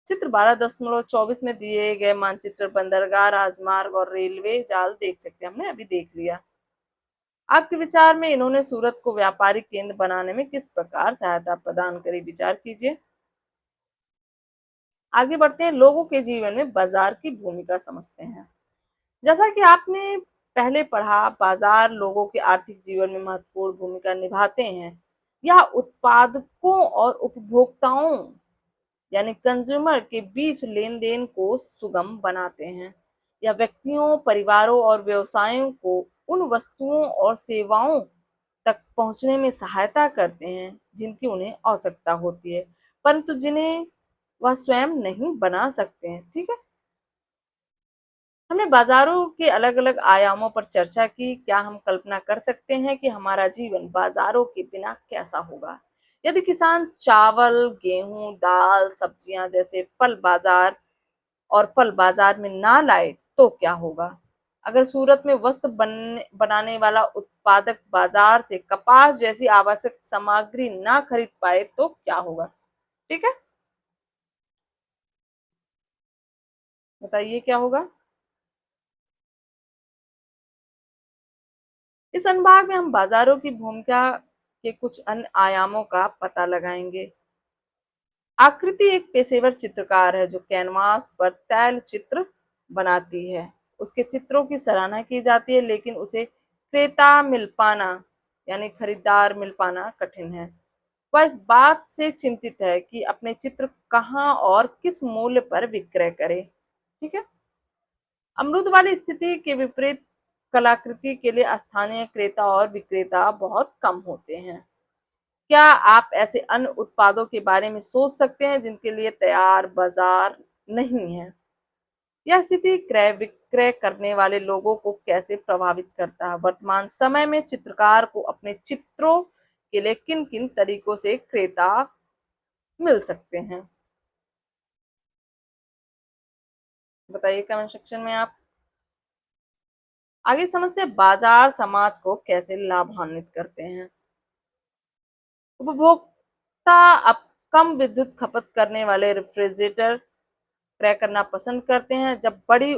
चित्र 12.24 में दिए गए मानचित्र बंदरगाह, राजमार्ग और रेलवे जाल देख सकते हैं, हमने अभी देख लिया। आपके विचार में इन्होंने सूरत को व्यापारिक केंद्र बनाने में किस प्रकार सहायता प्रदान करी? विचार कीजिए। आगे बढ़ते हैं, लोगों के जीवन में बाजार की भूमिका समझते हैं। जैसा कि आपने पहले पढ़ा, बाजार लोगों के आर्थिक जीवन में महत्वपूर्ण भूमिका निभाते हैं। यह उत्पादकों और उपभोक्ताओं यानी कंज्यूमर के बीच लेन देन को सुगम बनाते हैं। यह व्यक्तियों, परिवारों और व्यवसायों को उन वस्तुओं और सेवाओं तक पहुंचने में सहायता करते हैं जिनकी उन्हें आवश्यकता होती है, परंतु जिन्हें वह स्वयं नहीं बना सकते हैं। ठीक है, हमने बाजारों के अलग अलग आयामों पर चर्चा की। क्या हम कल्पना कर सकते हैं कि हमारा जीवन बाजारों के बिना कैसा होगा? यदि किसान चावल, गेहूं, दाल, सब्जियां जैसे फल बाजार में ना लाए तो क्या होगा? अगर सूरत में वस्त्र बनाने वाला उत्पादक बाजार से कपास जैसी आवश्यक सामग्री ना खरीद पाए तो क्या होगा? ठीक है, बताइए क्या होगा। इस अनुभाग में हम बाजारों की भूमिका के कुछ अन्य आयामों का पता लगाएंगे। आकृति एक पेशेवर चित्रकार है जो कैनवास पर तैल चित्र बनाती है। उसके चित्रों की सराहना की जाती है, लेकिन उसे क्रेता मिल पाना यानी खरीदार मिल पाना कठिन है। वह इस बात से चिंतित है कि अपने चित्र कहाँ और किस मूल्य पर विक्रय करे। ठीक है, अमरूद वाली स्थिति के विपरीत कलाकृति के लिए स्थानीय क्रेता और विक्रेता बहुत कम होते हैं। क्या आप ऐसे अन्य उत्पादों के बारे में सोच सकते हैं जिनके लिए तैयार बाजार नहीं है? यह स्थिति क्रय विक्रय करने वाले लोगों को कैसे प्रभावित करता है? वर्तमान समय में चित्रकार को अपने चित्रों के लिए किन किन तरीकों से क्रेता मिल सकते हैं? बताइए कमेंट सेक्शन में आप। आगे समझते हैं बाजार समाज को कैसे लाभान्वित करते हैं। उपभोक्ता अब कम विद्युत खपत करने वाले रेफ्रिजरेटर क्रय करना पसंद करते हैं। जब बड़ी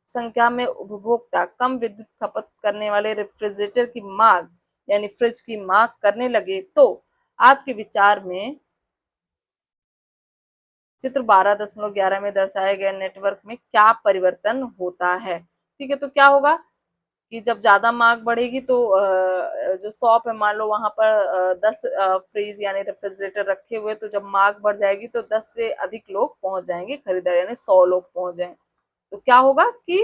संख्या में उपभोक्ता कम विद्युत खपत करने वाले रेफ्रिजरेटर की मांग यानी फ्रिज की मांग करने लगे तो आपके विचार में चित्र 12.11 में दर्शाए गए नेटवर्क में क्या परिवर्तन होता है? ठीक है, तो क्या होगा कि जब ज्यादा मांग बढ़ेगी तो जो शॉप है मान लो वहां पर 10 फ्रिज यानी रेफ्रिजरेटर रखे हुए, तो जब मांग बढ़ जाएगी तो 10 से अधिक लोग पहुंच जाएंगे खरीदार यानी 100 लोग पहुंच जाएंगे। तो क्या होगा कि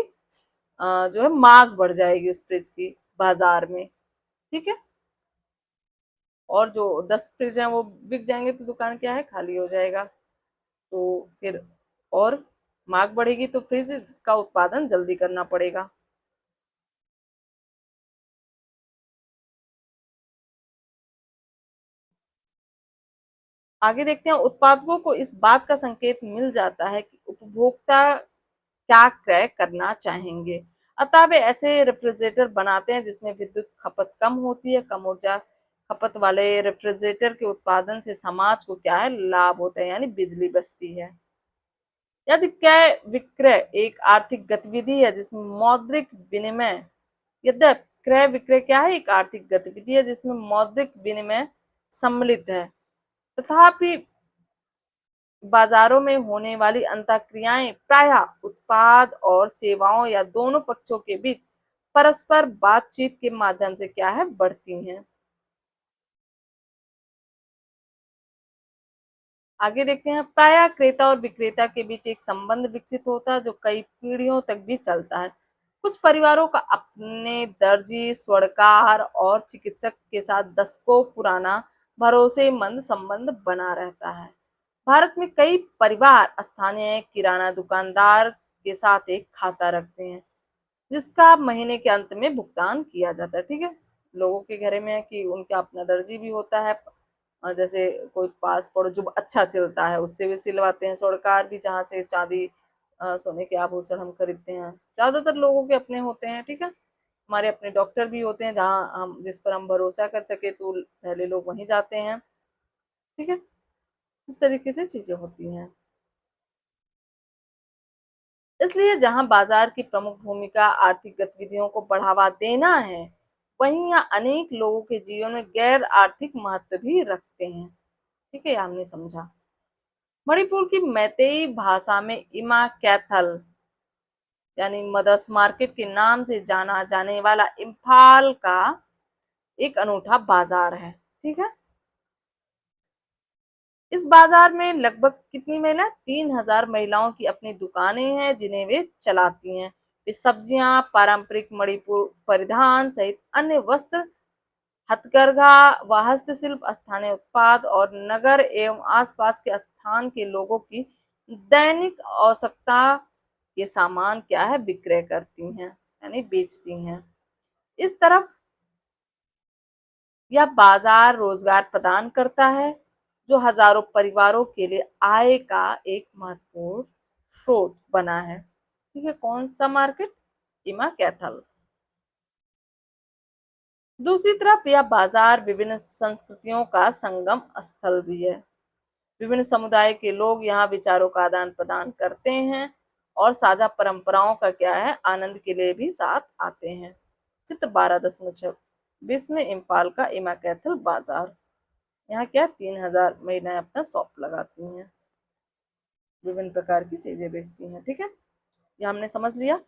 जो है मांग बढ़ जाएगी उस फ्रिज की बाजार में। ठीक है, और जो 10 फ्रिज हैं वो बिक जाएंगे तो दुकान क्या है खाली हो जाएगा। तो फिर और मांग बढ़ेगी तो फ्रिज का उत्पादन जल्दी करना पड़ेगा। आगे देखते हैं उत्पादकों को इस बात का संकेत मिल जाता है कि उपभोक्ता क्या क्रय करना चाहेंगे, अतः वे ऐसे रेफ्रिजरेटर बनाते हैं जिसमें विद्युत खपत कम होती है। कम ऊर्जा खपत वाले रेफ्रिजरेटर के उत्पादन से समाज को क्या है लाभ होता है यानी बिजली बचती है। यदि क्रय विक्रय एक आर्थिक गतिविधि है जिसमें मौद्रिक विनिमय यद्यप क्रय विक्रय क्या है एक आर्थिक गतिविधि है जिसमें मौद्रिक विनिमय सम्मिलित है, तथापि बाजारों में होने वाली अंतःक्रियाएं प्रायः उत्पाद और सेवाओं या दोनों पक्षों के बीच परस्पर बातचीत के माध्यम से क्या है बढ़ती हैं। आगे देखते हैं प्रायः क्रेता और विक्रेता के बीच एक संबंध विकसित होता है जो कई पीढ़ियों तक भी चलता है। कुछ परिवारों का अपने दर्जी स्वर्णकार और चिकित्सक के साथ दशकों पुराना भरोसेमंद संबंध बना रहता है। भारत में कई परिवार स्थानीय किराना दुकानदार के साथ एक खाता रखते हैं जिसका महीने के अंत में भुगतान किया जाता है। ठीक है, लोगों के घर में है कि उनका अपना दर्जी भी होता है, जैसे कोई पास पड़ो जो अच्छा सिलता है उससे भी सिलवाते हैं, स्वर्णकार भी जहाँ से चांदी सोने के आभूषण हम खरीदते हैं ज्यादातर लोगों के अपने होते हैं। ठीक है, हमारे अपने डॉक्टर भी होते हैं जहाँ हम जिस पर हम भरोसा कर सके तो पहले लोग वहीं जाते हैं। ठीक है, इस तरीके से चीजें होती हैं। इसलिए जहां बाजार की प्रमुख भूमिका आर्थिक गतिविधियों को बढ़ावा देना है, वहीं यह अनेक लोगों के जीवन में गैर आर्थिक महत्व भी रखते हैं। ठीक है, हमने समझा। मणिपुर की मैतेई भाषा में इमा कैथल यानी मदर्स मार्केट के नाम से जाना जाने वाला इम्फाल का एक अनूठा बाजार है। ठीक है, इस बाजार में लगभग कितनी महिला 3,000 महिलाओं की अपनी दुकानें हैं जिन्हें वे चलाती हैं। वे सब्जियां पारंपरिक मणिपुर परिधान सहित अन्य वस्त्र हथकरघा व हस्तशिल्प स्थानीय उत्पाद और नगर एवं आसपास के स्थान के लोगों की दैनिक आवश्यकता के सामान क्या है विक्रय करती हैं यानी बेचती हैं। इस तरफ यह बाजार रोजगार प्रदान करता है जो हजारों परिवारों के लिए आय का एक महत्वपूर्ण स्रोत बना है। ठीक है, कौन सा मार्केट? इमा कैथल। दूसरी तरफ यह बाजार विभिन्न संस्कृतियों का संगम स्थल भी है। विभिन्न समुदाय के लोग यहाँ विचारों का आदान प्रदान करते हैं और साझा परंपराओं का क्या है आनंद के लिए भी साथ आते हैं। चित्र 12.26 में इम्फाल का इमा कैथल बाजार। यहाँ क्या 3,000 महिलाएं अपना शॉप लगाती हैं, विभिन्न प्रकार की चीजें बेचती हैं। ठीक है, ये हमने समझ लिया।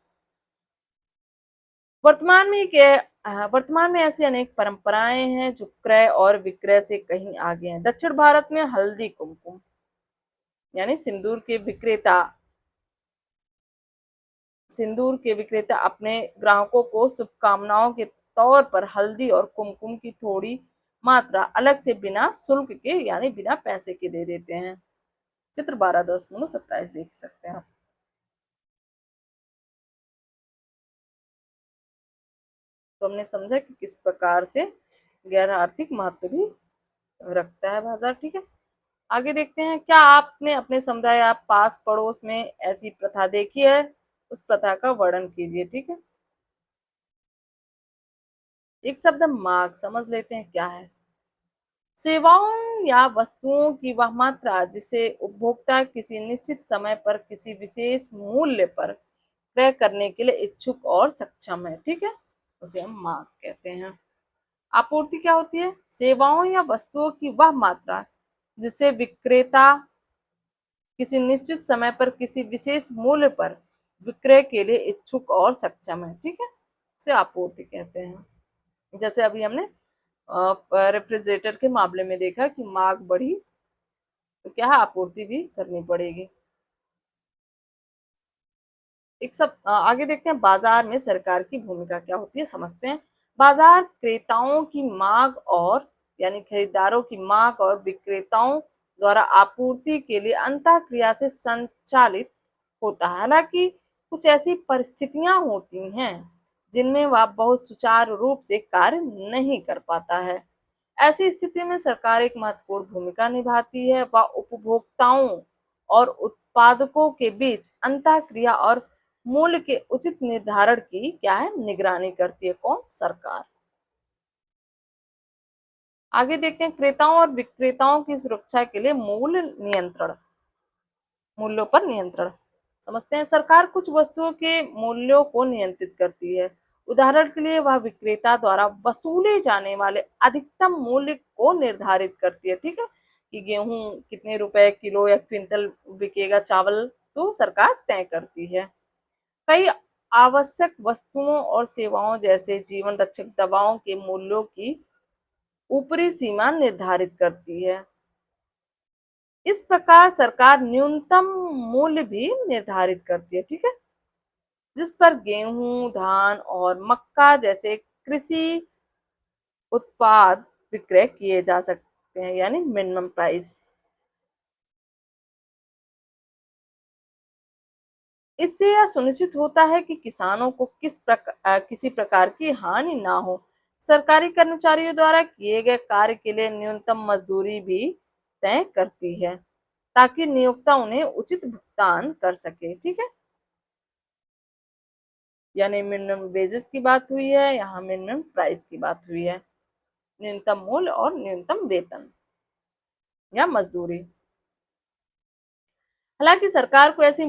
वर्तमान में ऐसी अनेक परंपराएं हैं जो क्रय और विक्रय से कहीं आगे हैं। दक्षिण भारत में हल्दी कुमकुम यानी सिंदूर के विक्रेता अपने ग्राहकों को शुभकामनाओं के तौर पर हल्दी और कुमकुम की थोड़ी मात्रा अलग से बिना शुल्क के यानी बिना पैसे के दे देते हैं। चित्र 12.27 देख सकते हैं आप। तो हमने समझा कि किस प्रकार से गैर आर्थिक महत्व भी रखता है बाजार। ठीक है, आगे देखते हैं, क्या आपने अपने समुदाय या पास पड़ोस में ऐसी प्रथा देखी है? उस प्रथा का वर्णन कीजिए। ठीक है, एक शब्द मार्ग समझ लेते हैं क्या है। सेवाओं या वस्तुओं की वह मात्रा जिसे उपभोक्ता किसी निश्चित समय पर किसी विशेष मूल्य पर क्रय करने के लिए इच्छुक और सक्षम है। ठीक है, उसे हम मांग कहते हैं। आपूर्ति क्या होती है? सेवाओं या वस्तुओं की वह मात्रा जिसे विक्रेता किसी निश्चित समय पर किसी विशेष मूल्य पर विक्रय के लिए इच्छुक और सक्षम है। ठीक है, उसे आपूर्ति कहते हैं। जैसे अभी हमने रेफ्रिजरेटर के मामले में देखा कि मांग बढ़ी तो क्या है, आपूर्ति भी करनी पड़ेगी। एक सब आगे देखते हैं, बाजार में सरकार की भूमिका क्या होती है, समझते हैं। बाजार क्रेताओं की मांग और यानी खरीदारों की मांग और विक्रेताओं द्वारा आपूर्ति के लिए अंतःक्रिया से संचालित होता है। हालांकि कुछ ऐसी परिस्थितियां होती हैं जिनमें वह बहुत सुचारू रूप से कार्य नहीं कर पाता है। ऐसी स्थिति में सरकार एक महत्वपूर्ण भूमिका निभाती है। वह उपभोक्ताओं और उत्पादकों के बीच अंतःक्रिया और मूल्य के उचित निर्धारण की क्या है, निगरानी करती है। कौन? सरकार। आगे देखते हैं, क्रेताओं और विक्रेताओं की सुरक्षा के लिए मूल्य नियंत्रण, मूल्यों पर नियंत्रण समझते हैं। सरकार कुछ वस्तुओं के मूल्यों को नियंत्रित करती है। उदाहरण के लिए वह विक्रेता द्वारा वसूले जाने वाले अधिकतम मूल्य को निर्धारित करती है। ठीक है, कि गेहूं कितने रुपए किलो या क्विंटल बिकेगा, चावल तो सरकार तय करती है। कई आवश्यक वस्तुओं और सेवाओं जैसे जीवन रक्षक दवाओं के मूल्यों की ऊपरी सीमा निर्धारित करती है। इस प्रकार सरकार न्यूनतम मूल्य भी निर्धारित करती है। ठीक है, जिस पर गेहूं, धान और मक्का जैसे कृषि उत्पाद विक्रय किए जा सकते हैं, यानी मिनिमम प्राइस। इससे यह सुनिश्चित होता है कि किसानों को किसी प्रकार की हानि ना हो। सरकारी कर्मचारियों द्वारा किए गए कार्य के लिए न्यूनतम मजदूरी भी तय करती है ताकि नियोक्ता उन्हें उचित भुगतान कर सके। ठीक है, यानी मिनिमम वेजेस की बात हुई है, यहाँ मिनिमम प्राइस की बात हुई है। न्यूनतम मूल्य और न्यूनतम वेतन या मजदूरी। हालांकि सरकार को ऐसी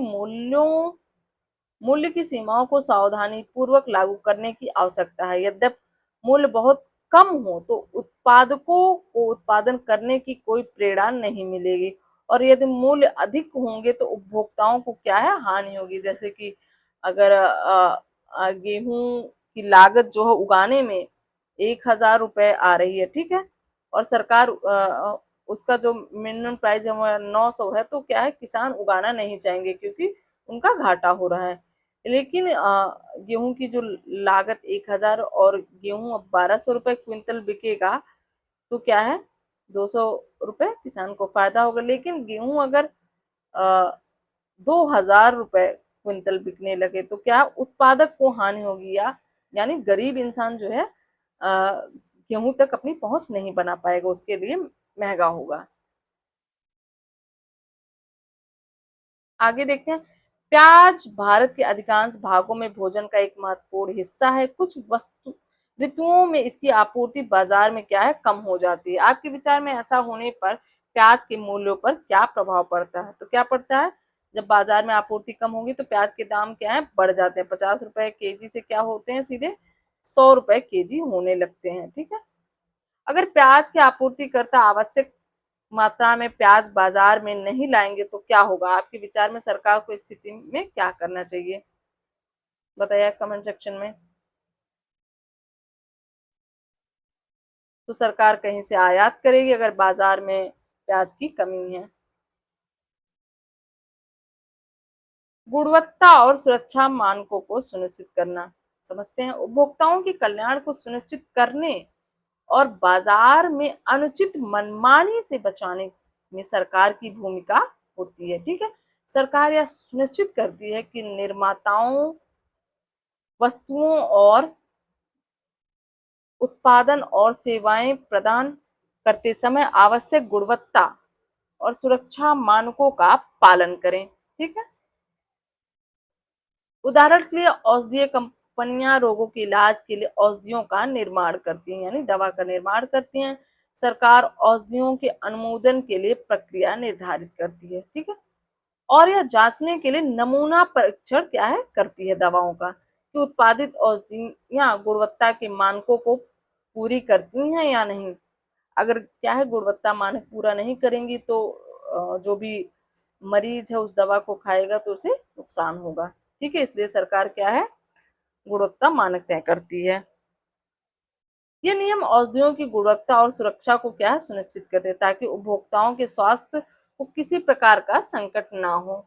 मूल्य की सीमाओं को सावधानी पूर्वक लागू करने की आवश्यकता है। यद्यपि मूल्य बहुत कम हो तो उत्पादकों को उत्पादन करने की कोई प्रेरणा नहीं मिलेगी, और यदि मूल्य अधिक होंगे तो उपभोक्ताओं को क्या है, हानि होगी। जैसे कि अगर गेहूं की लागत जो है उगाने में 1,000 रुपए आ रही है, ठीक है, और सरकार उसका जो मिनिमम प्राइस है वो 900 है, तो क्या है, किसान उगाना नहीं चाहेंगे क्योंकि उनका घाटा हो रहा है। लेकिन गेहूं की जो लागत 1,000 और गेहूं अब 1,200 रुपए क्विंटल बिकेगा तो क्या है, 200 रुपए किसान को फायदा होगा। लेकिन गेहूं अगर 2,000 रुपए क्विंटल बिकने लगे तो क्या उत्पादक को हानि होगी, या यानी गरीब इंसान जो है गेहूं तक अपनी पहुंच नहीं बना पाएगा, उसके लिए महंगा होगा। आगे देखते हैं, प्याज भारत के अधिकांश भागों में भोजन का एक महत्वपूर्ण हिस्सा है। कुछ वस्तु ऋतुओं में इसकी आपूर्ति बाजार में क्या है, कम हो जाती है। आपके विचार में ऐसा होने पर प्याज के मूल्यों पर क्या प्रभाव पड़ता है? तो क्या पड़ता है, जब बाजार में आपूर्ति कम होगी तो प्याज के दाम क्या है, बढ़ जाते हैं। 50 रुपए केजी से क्या होते हैं, सीधे 100 रुपए केजी होने लगते हैं। ठीक है, अगर प्याज की आपूर्तिकर्ता आवश्यक मात्रा में प्याज बाजार में नहीं लाएंगे तो क्या होगा? आपके विचार में सरकार को स्थिति में क्या करना चाहिए, बताइए कमेंट सेक्शन में। तो सरकार कहीं से आयात करेगी अगर बाजार में प्याज की कमी है। गुणवत्ता और सुरक्षा मानकों को सुनिश्चित करना समझते हैं। उपभोक्ताओं के कल्याण को सुनिश्चित करने और बाजार में अनुचित मनमानी से बचाने में सरकार की भूमिका होती है। ठीक है, सरकार यह सुनिश्चित करती है कि निर्माताओं वस्तुओं और उत्पादन और सेवाएं प्रदान करते समय आवश्यक गुणवत्ता और सुरक्षा मानकों का पालन करें। ठीक है। उदाहरण के लिए औषधीय कंपनियां रोगों के इलाज के लिए औषधियों का निर्माण करती हैं, यानी दवा का निर्माण करती हैं। सरकार औषधियों के अनुमोदन के लिए प्रक्रिया निर्धारित करती है। ठीक है। और यह जांचने के लिए नमूना परीक्षण क्या है करती है दवाओं का, कि उत्पादित औषधियां गुणवत्ता के मानकों को पूरी करती हैं या नहीं। अगर क्या है गुणवत्ता मानक पूरा नहीं करेंगी तो जो भी मरीज है उस दवा को खाएगा तो उसे नुकसान होगा। ठीक है। इसलिए सरकार क्या है गुणवत्ता मानक तय करती है। ये नियम औषधियों की गुणवत्ता और सुरक्षा को क्या है सुनिश्चित करते हैं, ताकि उपभोक्ताओं के स्वास्थ्य को किसी प्रकार का संकट ना हो।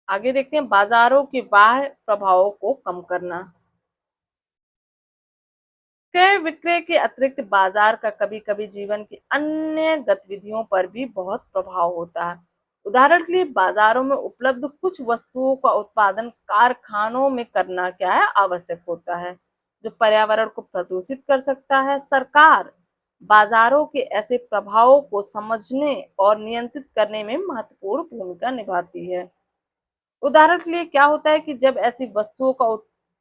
आगे देखते हैं बाजारों के बाह्य प्रभावों को कम करना। क्रय विक्रय के अतिरिक्त बाजार का कभी कभी जीवन की अन्य गतिविधियों पर भी बहुत प्रभाव होता है। उदाहरण के लिए बाजारों में उपलब्ध कुछ वस्तुओं का उत्पादन कारखानों में करना क्या है आवश्यक होता है, जो पर्यावरण को प्रदूषित कर सकता है। सरकार बाजारों के ऐसे प्रभावों को समझने और नियंत्रित करने में महत्वपूर्ण भूमिका निभाती है। उदाहरण के लिए क्या होता है कि जब ऐसी वस्तुओं का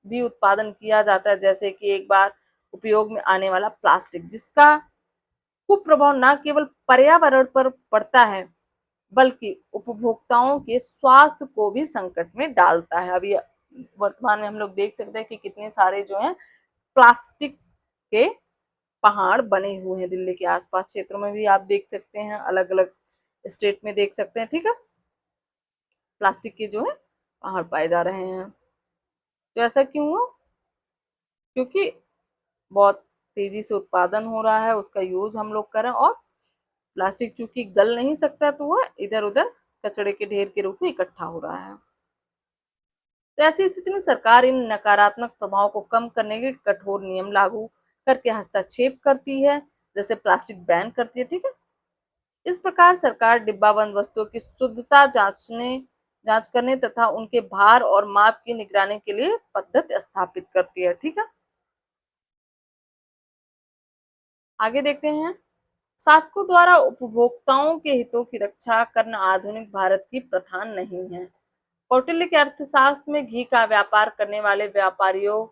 भी उत्पादन किया जाता है, जैसे कि एक बार उपयोग में आने वाला प्लास्टिक, जिसका कुप्रभाव न केवल पर्यावरण पर पड़ता है बल्कि उपभोक्ताओं के स्वास्थ्य को भी संकट में डालता है। अभी वर्तमान में हम लोग देख सकते हैं कि कितने सारे जो हैं प्लास्टिक के पहाड़ बने हुए हैं। दिल्ली के आसपास क्षेत्रों में भी आप देख सकते हैं, अलग अलग स्टेट में देख सकते हैं। ठीक है। प्लास्टिक के जो है पहाड़ पाए जा रहे हैं। तो ऐसा क्यों हुआ? क्योंकि बहुत तेजी से उत्पादन हो रहा है, उसका यूज हम लोग करें, और प्लास्टिक चूंकि गल नहीं सकता तो वह इधर उधर कचड़े के ढेर के रूप में इकट्ठा हो रहा है। तो ऐसी स्थिति में सरकार इन नकारात्मक प्रभावों को कम करने के कठोर नियम लागू करके हस्तक्षेप करती है, जैसे प्लास्टिक बैन करती है। ठीक है। इस प्रकार सरकार डिब्बाबंद वस्तुओं की शुद्धता जांच करने तथा उनके भार और माप की निगरानी के लिए पद्धति स्थापित करती है। ठीक है। आगे देखते हैं शासकों द्वारा उपभोक्ताओं के हितों की रक्षा करना आधुनिक भारत की प्रथा नहीं है। कौटिल्य के अर्थशास्त्र में घी का व्यापार करने वाले व्यापारियों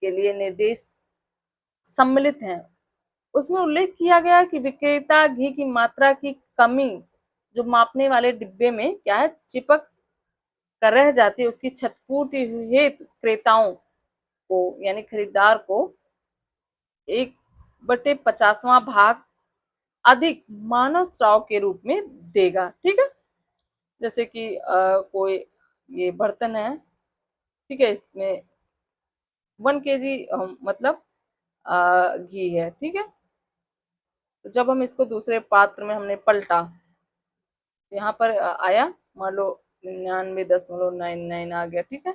के लिए निर्देश सम्मिलित हैं। उसमें उल्लेख किया गया है कि विक्रेता घी की मात्रा की कमी जो मापने वाले डिब्बे में क्या है चिपक कर रह जाती है, उसकी क्षतिपूर्ति हेतु क्रेताओं को यानी खरीदार को 1/50वां भाग अधिक मानव श्राव के रूप में देगा। ठीक है। जैसे कि कोई ये बर्तन है, ठीक है, इसमें 1 kg मतलब घी है। ठीक है। तो जब हम इसको दूसरे पात्र में हमने पलटा, यहाँ पर आया मान लो 99.99 आ गया। ठीक है।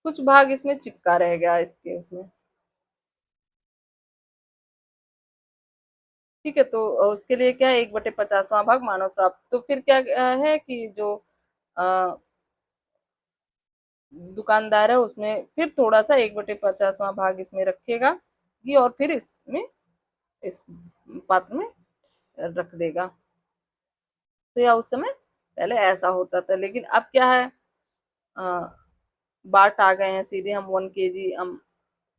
कुछ भाग इसमें चिपका रह गया इसके उसमें। ठीक है। तो उसके लिए क्या है 1/50वां भाग मानव श्राप। तो फिर क्या है कि जो अ, दुकानदार है उसमें फिर थोड़ा सा 1/50वां भाग इसमें रखेगा घी, और फिर इसमें इस पात्र में रख देगा। तो या उस समय पहले ऐसा होता था, लेकिन अब क्या है अ, बाट आ गए हैं, सीधे हम 1 kg हम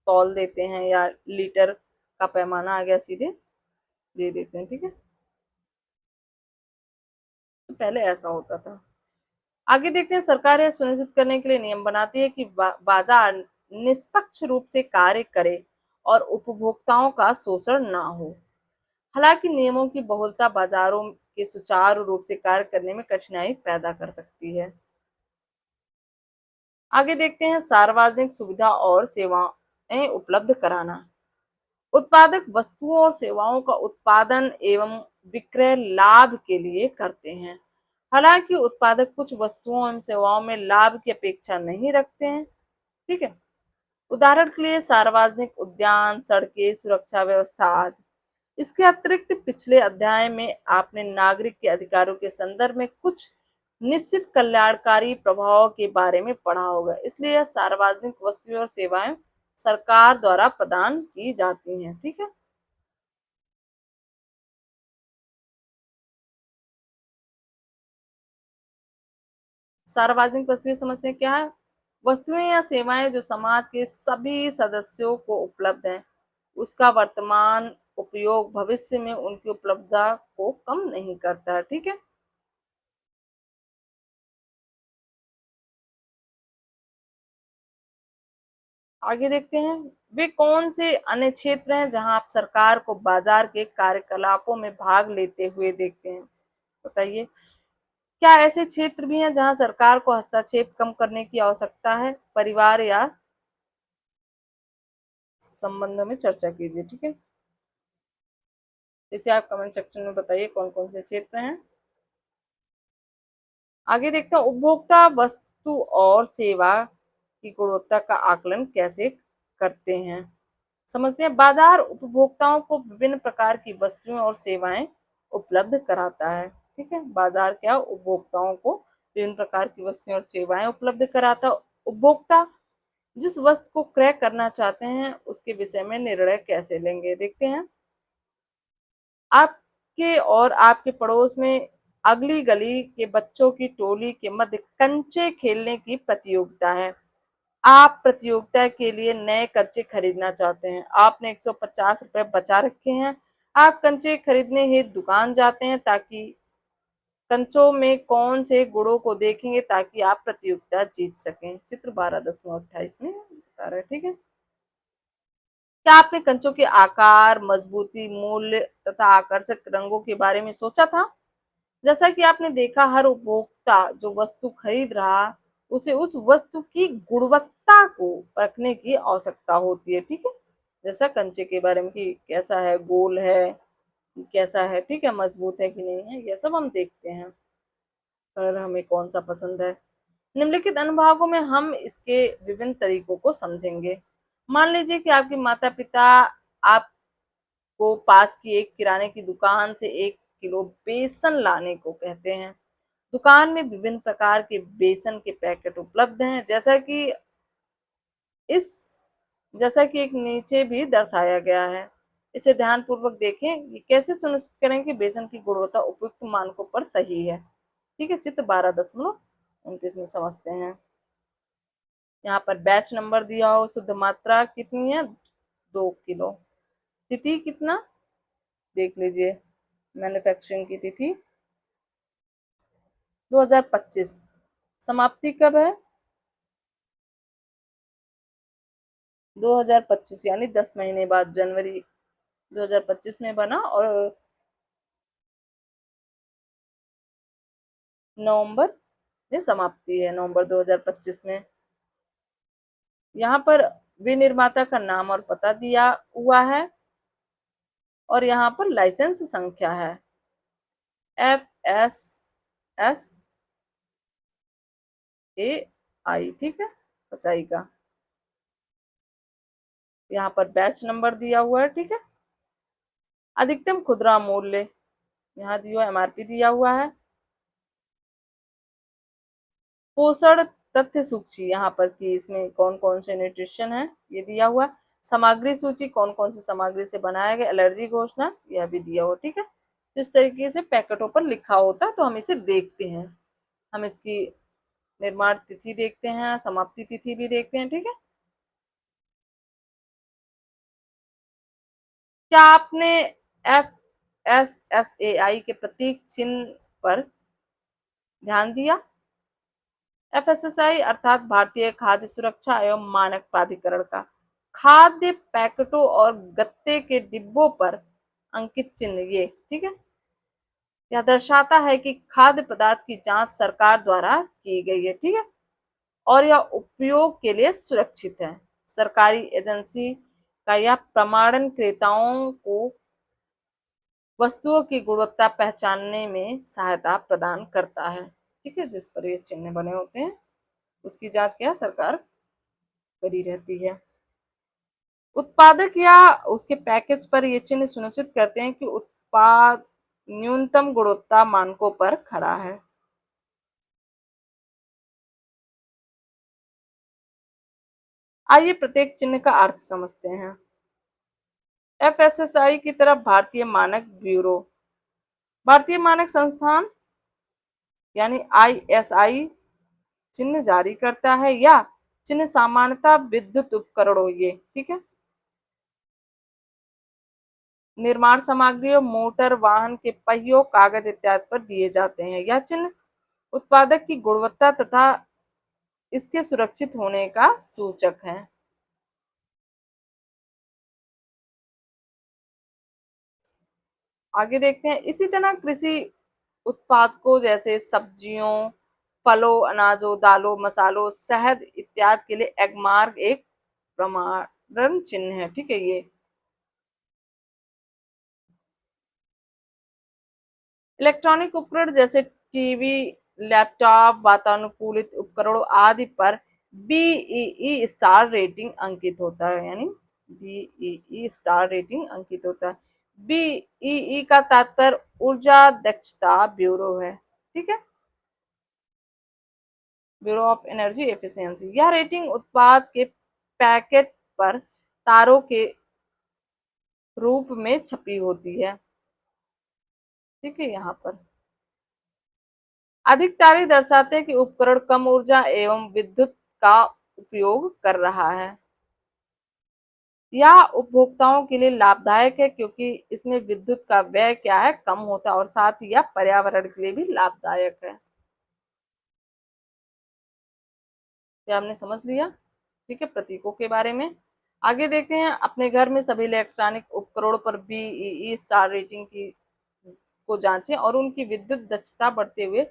तौल देते हैं, या लीटर का पैमाना आ गया, सीधे दे देते हैं। ठीक है। तो पहले ऐसा होता था। आगे देखते हैं सरकार यह सुनिश्चित करने के लिए नियम बनाती है कि बाजार निष्पक्ष रूप से कार्य करे और उपभोक्ताओं का शोषण ना हो। हालांकि नियमों की बहुलता बाजारों के सुचारू रूप से कार्य करने में कठिनाई पैदा कर सकती है। आगे देखते हैं सार्वजनिक सुविधा और सेवाएं उपलब्ध कराना। उत्पादक वस्तुओं और सेवाओं का उत्पादन एवं विक्रय लाभ के लिए करते हैं। हालांकि उत्पादक कुछ वस्तुओं एवं सेवाओं में लाभ की अपेक्षा नहीं रखते हैं। ठीक है। उदाहरण के लिए सार्वजनिक उद्यान, सड़कें, सुरक्षा व्यवस्था आदि। इसके अतिरिक्त पिछले अध्याय में आपने नागरिक के अधिकारों के संदर्भ में कुछ निश्चित कल्याणकारी प्रभाव के बारे में पढ़ा होगा। इसलिए यह सार्वजनिक वस्तुएं और सेवाएं सरकार द्वारा प्रदान की जाती हैं। ठीक है। सार्वजनिक वस्तुएं समझते हैं क्या है? वस्तुएं या सेवाएं जो समाज के सभी सदस्यों को उपलब्ध हैं, उसका वर्तमान उपयोग भविष्य में उनकी उपलब्धता को कम नहीं करता है। ठीक है। आगे देखते हैं, वे कौन से अन्य क्षेत्र हैं जहां आप सरकार को बाजार के कार्यकलापों में भाग लेते हुए देखते हैं? बताइए। क्या ऐसे क्षेत्र भी हैं जहां सरकार को हस्तक्षेप कम करने की आवश्यकता है? परिवार या संबंधों में चर्चा कीजिए। ठीक है। इसे आप कमेंट सेक्शन में बताइए कौन कौन से क्षेत्र हैं। आगे देखते हैं, उपभोक्ता वस्तु और सेवा की गुणवत्ता का आकलन कैसे करते हैं? समझते हैं। बाजार उपभोक्ताओं को विभिन्न प्रकार की वस्तुएं और सेवाएं उपलब्ध कराता है। ठीक है। बाजार क्या, उपभोक्ताओं को विभिन्न प्रकार की वस्तुएं और सेवाएं उपलब्ध कराता है। उपभोक्ता जिस वस्तु को क्रय करना चाहते हैं उसके विषय में निर्णय कैसे लेंगे? देखते हैं। आपके और आपके पड़ोस में अगली गली के बच्चों की टोली के मध्य कंचे खेलने की प्रतियोगिता है। आप प्रतियोगिता के लिए नए कंचे खरीदना चाहते हैं। आपने 150 रुपए बचा रखे हैं। आप कंचे खरीदने हेतु दुकान जाते हैं ताकि कंचों में कौन से गुणों को देखेंगे ताकि आप प्रतियोगिता जीत सकें। चित्र 12.28 में बता रहे हैं। ठीक है। क्या आपने कंचों के आकार, मजबूती, मूल्य तथा आकर्षक रंगों के बारे में सोचा था? जैसा कि आपने देखा, हर उपभोक्ता जो वस्तु खरीद रहा उसे उस वस्तु की गुणवत्ता को परखने की आवश्यकता होती है। ठीक है। जैसा कंचे के बारे में कि कैसा है, गोल है कि कैसा है, ठीक है, मजबूत है कि नहीं है, यह सब हम देखते हैं और हमें कौन सा पसंद है। निम्नलिखित अनुभागों में हम इसके विभिन्न तरीकों को समझेंगे। मान लीजिए कि आपके माता पिता आपको पास की एक किराने की दुकान से 1 किलो बेसन लाने को कहते हैं। दुकान में विभिन्न प्रकार के बेसन के पैकेट उपलब्ध हैं, इस जैसा कि एक नीचे भी दर्शाया गया है। इसे ध्यान पूर्वक देखें। ये कैसे सुनिश्चित करें कि बेसन की गुणवत्ता उपयुक्त मानकों पर सही है? ठीक है। चित्र 12.29 में समझते हैं। यहाँ पर बैच नंबर दिया हो, शुद्ध मात्रा कितनी है, 2 किलो। तिथि कितना, देख लीजिए। मैन्युफैक्चरिंग की तिथि 2025। समाप्ति कब है? 2025 यानी 10 महीने बाद, जनवरी 2025 में बना और नवंबर में समाप्ति है, नवंबर 2025 में। यहाँ पर विनिर्माता का नाम और पता दिया हुआ है और यहाँ पर लाइसेंस संख्या है FSSAI। ठीक है, फसाई का। यहाँ पर बैच नंबर दिया हुआ है। ठीक है। अधिकतम खुदरा मूल्य यहाँ दिया, MRP दिया हुआ है। पोषण तथ्य सूची यहाँ पर कि इसमें कौन कौन से न्यूट्रिशन है ये दिया हुआ। सामग्री सूची, कौन कौन सी सामग्री से बनाया गया। एलर्जी घोषणा यह भी दिया हुआ। ठीक है। इस तरीके से पैकेटों पर लिखा होता है तो हम इसे देखते हैं। हम इसकी निर्माण तिथि देखते हैं, समाप्ति तिथि भी देखते हैं। ठीक है। क्या आपने FSSAI के प्रतीक चिन्ह पर ध्यान दिया? FSSAI अर्थात भारतीय खाद्य सुरक्षा एवं मानक प्राधिकरण का खाद्य पैकेटों और गत्ते के डिब्बों पर अंकित चिन्ह ये। ठीक है। यह दर्शाता है कि खाद्य पदार्थ की जांच सरकार द्वारा की गई है। ठीक है। और यह उपयोग के लिए सुरक्षित है। सरकारी एजेंसी का यह प्रमाणन क्रेताओं को वस्तुओं की गुणवत्ता पहचानने में सहायता प्रदान करता है। ठीक है। जिस पर ये चिन्ह बने होते हैं उसकी जांच क्या सरकार करी रहती है। उत्पादक या उसके पैकेज पर ये चिन्ह सुनिश्चित करते हैं कि उत्पाद न्यूनतम गुणवत्ता मानकों पर खरा है। आइए प्रत्येक चिन्ह का अर्थ समझते हैं। एफएसएसआई की तरफ भारतीय मानक ब्यूरो, भारतीय मानक संस्थान यानी आईएसआई चिन्ह जारी करता है, या चिन्ह सामान्यतः विद्युत उपकरणों, ये ठीक है, निर्माण सामग्री और मोटर वाहन के पहियों, कागज इत्यादि पर दिए जाते हैं। यह चिन्ह उत्पादक की गुणवत्ता तथा इसके सुरक्षित होने का सूचक है। आगे देखते हैं। इसी तरह कृषि उत्पादकों जैसे सब्जियों, फलों, अनाजों, दालों, मसालों, शहद इत्यादि के लिए एगमार्क एक प्रमाणन चिन्ह है, ठीक है। ये इलेक्ट्रॉनिक उपकरण जैसे टीवी, लैपटॉप, वातानुकूलित उपकरणों आदि पर बीईई स्टार रेटिंग अंकित होता है, यानी बीईई स्टार रेटिंग अंकित होता है। बीईई का तात्पर्य ऊर्जा दक्षता ब्यूरो है, ठीक है, ब्यूरो ऑफ एनर्जी एफिशिएंसी। यह रेटिंग उत्पाद के पैकेट पर तारों के रूप में छपी होती है, ठीक है। यहाँ पर अधिक तारीख दर्शाते हैं कि उपकरण कम ऊर्जा एवं विद्युत का उपयोग कर रहा है। यह उपभोक्ताओं के लिए लाभदायक है क्योंकि इसमें विद्युत का व्यय क्या है, कम होता है, और साथ ही यह पर्यावरण के लिए भी लाभदायक है। क्या हमने समझ लिया, ठीक है, प्रतीकों के बारे में। आगे देखते हैं। अपने घर में सभी इलेक्ट्रॉनिक उपकरणों पर बीईई स्टार रेटिंग की को जांचें और उनकी विद्युत दक्षता बढ़ते हुए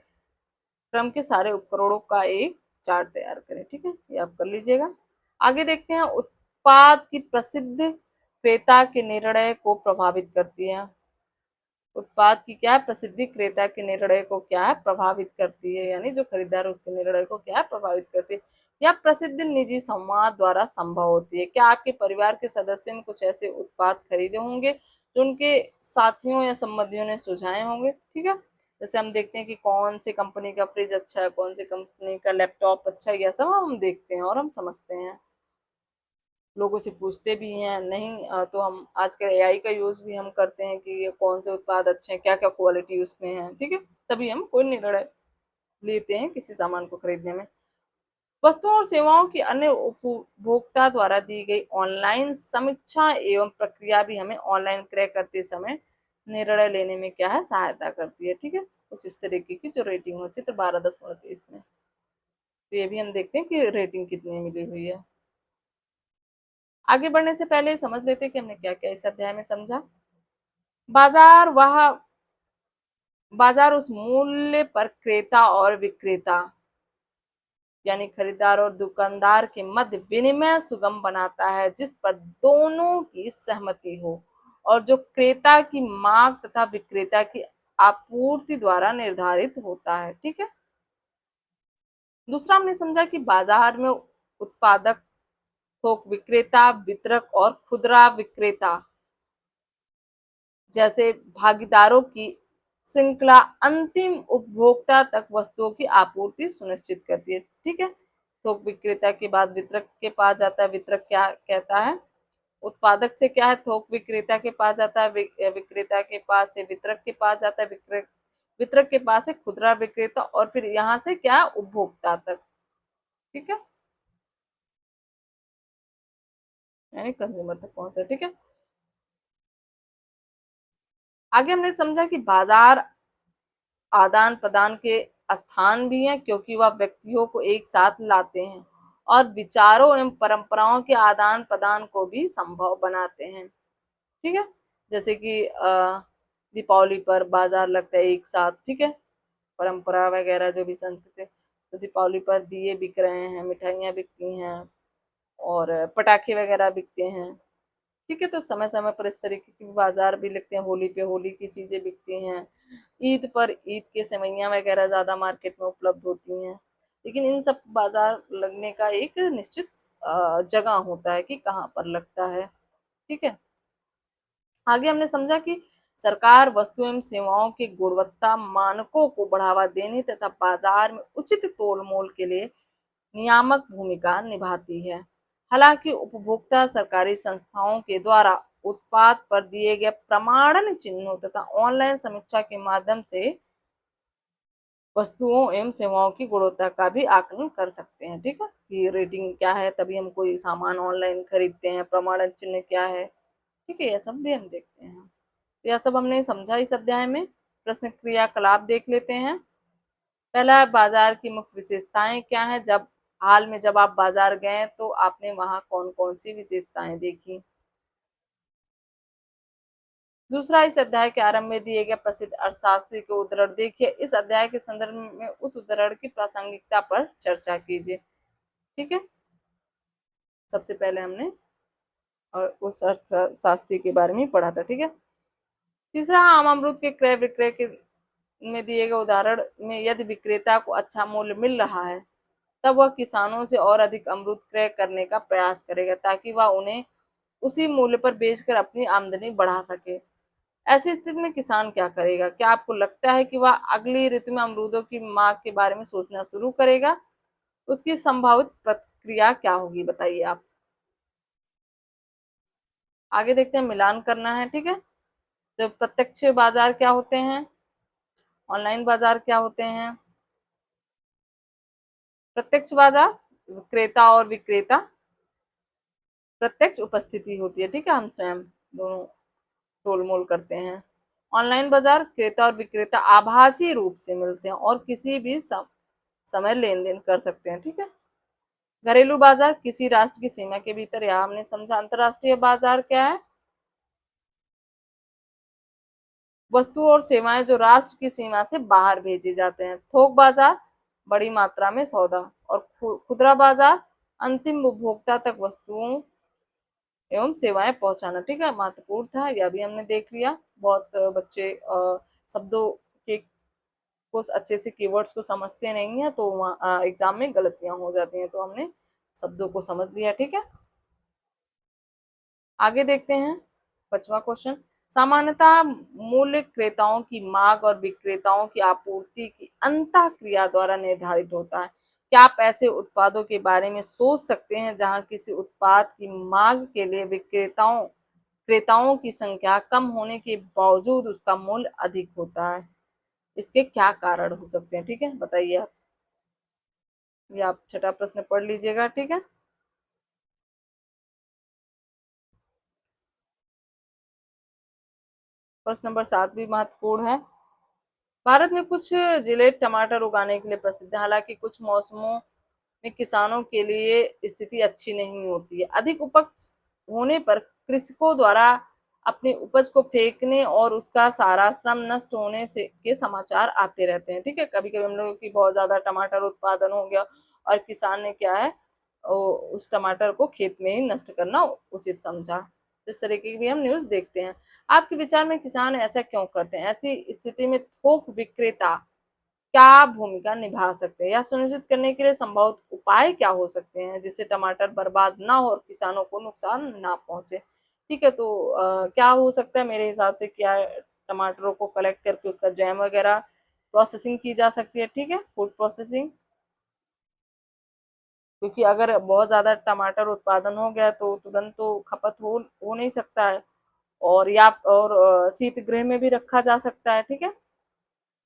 क्रम के सारे उपकरणों का एक चार्ट तैयार करें, ठीक है, ये आप कर लीजिएगा। आगे देखते हैं। उत्पाद की प्रसिद्ध क्रेता के निर्णय को प्रभावित करती है। उत्पाद की क्या है प्रसिद्धि, क्रेता के निर्णय को क्या है प्रभावित करती है, यानी जो खरीदार है उसके निर्णय को क्या है प्रभावित करती है। यह प्रसिद्ध निजी संवाद द्वारा संभव होती है। क्या आपके परिवार के सदस्यों ने कुछ ऐसे उत्पाद खरीदे होंगे जो उनके साथियों या संबंधियों ने सुझाए होंगे, ठीक है। जैसे हम देखते हैं कि कौन सी कंपनी का फ्रिज अच्छा है, कौन सी कंपनी का लैपटॉप अच्छा है, यह सब हम देखते हैं और हम समझते हैं, लोगों से पूछते भी हैं। नहीं तो हम आजकल एआई का यूज भी हम करते हैं कि ये कौन से उत्पाद अच्छे हैं, क्या क्या क्वालिटी उसमें है, ठीक है, तभी हम कोई निर्णय लेते हैं किसी सामान को खरीदने में। वस्तुओं और सेवाओं की अन्य उपभोक्ता द्वारा दी गई ऑनलाइन समीक्षा एवं प्रक्रिया भी हमें ऑनलाइन क्रय करते समय निर्णय लेने में क्या है सहायता करती है, ठीक है। कुछ इस तरीके की जो रेटिंग हो, चित्र 12.23 में, तो ये भी हम देखते हैं कि रेटिंग कितनी मिली हुई है। आगे बढ़ने से पहले समझ लेते हैं कि हमने क्या क्या इस अध्याय में समझा। बाजार वह बाजार उस मूल्य पर क्रेता और विक्रेता यानी खरीदार और दुकानदार के मध्य विनिमय सुगम बनाता है जिस पर दोनों की सहमति हो और जो क्रेता की मांग तथा विक्रेता की आपूर्ति द्वारा निर्धारित होता है, ठीक है। दूसरा हमने समझा कि बाजार में उत्पादक, थोक विक्रेता, वितरक और खुदरा विक्रेता जैसे भागीदारों की श्रृंखला अंतिम उपभोक्ता तक वस्तुओं की आपूर्ति सुनिश्चित करती है, ठीक है। थोक विक्रेता के बाद वितरक के पास जाता है, वितरक क्या कहता है, उत्पादक से क्या है थोक विक्रेता के पास जाता है, विक्रेता के पास से वितरक के पास जाता है, वितरक के पास है खुदरा विक्रेता, और फिर यहाँ से क्या उपभोक्ता तक, ठीक है, यानी कंज्यूमर तक पहुंचता है, ठीक है। आगे हमने समझा कि बाजार आदान प्रदान के स्थान भी हैं क्योंकि वह व्यक्तियों को एक साथ लाते हैं और विचारों एवं परंपराओं के आदान प्रदान को भी संभव बनाते हैं, ठीक है। जैसे कि दीपावली पर बाजार लगता है एक साथ, ठीक है, परंपरा वगैरह जो भी संस्कृति, तो दीपावली पर दिए बिक रहे हैं, मिठाइयाँ बिकती हैं और पटाखे वगैरह बिकते हैं, ठीक है। तो समय समय पर इस तरीके के बाजार भी लगते हैं, होली पे होली की चीजें बिकती हैं, ईद पर ईद के सेवइयाँ वगैरह ज्यादा मार्केट में उपलब्ध होती हैं। लेकिन इन सब बाजार लगने का एक निश्चित जगह होता है कि कहाँ पर लगता है, ठीक है। आगे हमने समझा कि सरकार वस्तु एवं सेवाओं की गुणवत्ता मानकों को बढ़ावा देने तथा बाजार में उचित तोल मोल के लिए नियामक भूमिका निभाती है। हालांकि उपभोक्ता सरकारी संस्थाओं के द्वारा उत्पाद पर दिए गए प्रमाणन चिन्हों तथा ऑनलाइन समीक्षा के माध्यम से वस्तुओं एवं सेवाओं की गुणवत्ता का भी आकलन कर सकते हैं। ठीक है, कि रेटिंग क्या है, तभी हम कोई सामान ऑनलाइन खरीदते हैं, प्रमाणन चिन्ह क्या है। ठीक है, यह सब भी हम देखते हैं। तो यह सब हमने समझा इस अध्याय में। प्रश्न क्रियाकलाप देख लेते हैं। पहला, बाजार की मुख्य विशेषताएं क्या है। जब हाल में जब आप बाजार गए तो आपने वहां कौन कौन सी विशेषताएं देखी। दूसरा, इस अध्याय के आरंभ में दिए गए प्रसिद्ध अर्थशास्त्री के उद्धरण देखिए। इस अध्याय के संदर्भ में उस उद्धरण की प्रासंगिकता पर चर्चा कीजिए। ठीक है, सबसे पहले हमने और उस अर्थशास्त्री के बारे में पढ़ा था। ठीक है। तीसरा, आम अमरूद के क्रय विक्रय के में दिए गए उदाहरण में यदि विक्रेता को अच्छा मूल्य मिल रहा है तब वह किसानों से और अधिक अमरूद क्रय करने का प्रयास करेगा ताकि वह उन्हें उसी मूल्य पर बेचकर अपनी आमदनी बढ़ा सके। ऐसी स्थिति में किसान क्या करेगा। क्या आपको लगता है कि वह अगली ऋतु में अमरूदों की मांग के बारे में सोचना शुरू करेगा। उसकी संभावित प्रतिक्रिया क्या होगी, बताइए आप। आगे देखते हैं, मिलान करना है। ठीक है, तो प्रत्यक्ष बाजार क्या होते हैं, ऑनलाइन बाजार क्या होते हैं। प्रत्यक्ष बाजार विक्रेता और विक्रेता प्रत्यक्ष उपस्थिति होती है। ठीक है, हम स्वयं दोनों तोल मोल करते हैं। ऑनलाइन बाजार क्रेता और विक्रेता आभासी रूप से मिलते हैं और किसी भी समय लेन देन कर सकते हैं। ठीक है। घरेलू बाजार किसी राष्ट्र की सीमा के भीतर, या हमने समझा। अंतरराष्ट्रीय बाजार क्या है, वस्तु और सेवाएं जो राष्ट्र की सीमा से बाहर भेजे जाते हैं। थोक बाजार बड़ी मात्रा में सौदा, और खुदरा बाजार अंतिम उपभोक्ता तक वस्तुओं एवं सेवाएं पहुंचाना। ठीक है, महत्वपूर्ण था, यह भी हमने देख लिया। बहुत बच्चे शब्दों के को अच्छे से कीवर्ड्स को समझते नहीं है तो वहाँ एग्जाम में गलतियां हो जाती हैं, तो हमने शब्दों को समझ लिया। ठीक है, आगे देखते हैं। 5वां क्वेश्चन, सामान्यतः मूल्य क्रेताओं की मांग और विक्रेताओं की आपूर्ति की अंतः क्रिया द्वारा निर्धारित होता है। क्या आप ऐसे उत्पादों के बारे में सोच सकते हैं जहां किसी उत्पाद की मांग के लिए क्रेताओं की संख्या कम होने के बावजूद उसका मूल्य अधिक होता है। इसके क्या कारण हो सकते हैं। ठीक है, बताइए आप। ये आप छठा प्रश्न पढ़ लीजिएगा। ठीक है, प्रश्न नंबर 7 भी महत्वपूर्ण है। भारत में कुछ जिले टमाटर उगाने के लिए प्रसिद्ध है। हालांकि कुछ मौसमों में किसानों के लिए स्थिति अच्छी नहीं होती है। अधिक उपज होने पर कृषकों द्वारा अपनी उपज को फेंकने और उसका सारा श्रम नष्ट होने से के समाचार आते रहते हैं। ठीक है, कभी कभी हम लोगों की बहुत ज्यादा टमाटर उत्पादन हो गया और किसान ने क्या है, उस टमाटर को खेत में ही नष्ट करना उचित समझा। इस तरीके की भी हम न्यूज देखते हैं। आपके विचार में किसान ऐसा क्यों करते हैं। ऐसी स्थिति में थोक विक्रेता क्या भूमिका निभा सकते हैं, या सुनिश्चित करने के लिए संभव उपाय क्या हो सकते हैं जिससे टमाटर बर्बाद ना हो और किसानों को नुकसान ना पहुंचे। ठीक है, तो क्या हो सकता है मेरे हिसाब से, क्या टमाटरों को कलेक्ट करके उसका जैम वगैरह प्रोसेसिंग की जा सकती है। ठीक है, फूड प्रोसेसिंग, क्योंकि अगर बहुत ज्यादा टमाटर उत्पादन हो गया तो तुरंत तो खपत हो नहीं सकता है। और या और शीत गृह में भी रखा जा सकता है। ठीक है,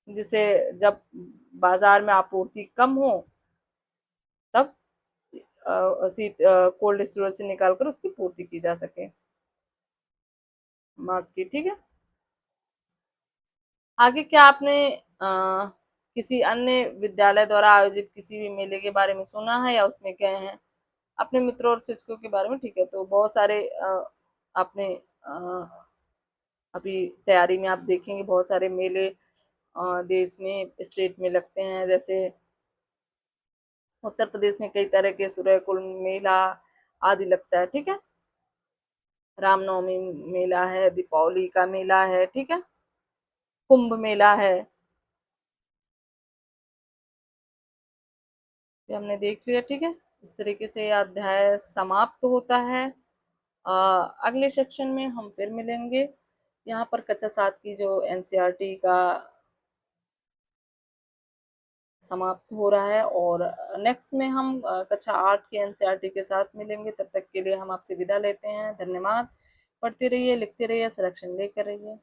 जिसे जब बाजार में आपूर्ति कम हो तब शीत कोल्ड स्टोरेज से निकाल कर उसकी पूर्ति की जा सके मार्क की। ठीक है, आगे क्या आपने किसी अन्य विद्यालय द्वारा आयोजित किसी भी मेले के बारे में सुना है या उसमें गए हैं अपने मित्रों और शिक्षकों के बारे में। ठीक है, तो बहुत सारे आपने अभी तैयारी में आप देखेंगे बहुत सारे मेले देश में स्टेट में लगते हैं। जैसे उत्तर प्रदेश में कई तरह के सूर्यकुल मेला आदि लगता है। ठीक है, रामनवमी मेला है, दीपावली का मेला है। ठीक है, कुंभ मेला है। ये हमने देख लिया। ठीक है, इस तरीके से यह अध्याय समाप्त होता है। अगले सेक्शन में हम फिर मिलेंगे। यहाँ पर कक्षा 7 की जो एनसीईआरटी का समाप्त हो रहा है और नेक्स्ट में हम कक्षा 8 के एनसीईआरटी के साथ मिलेंगे। तब तक के लिए हम आपसे विदा लेते हैं। धन्यवाद। पढ़ते रहिए, लिखते रहिए, सिलेक्शन लेकर रहिए।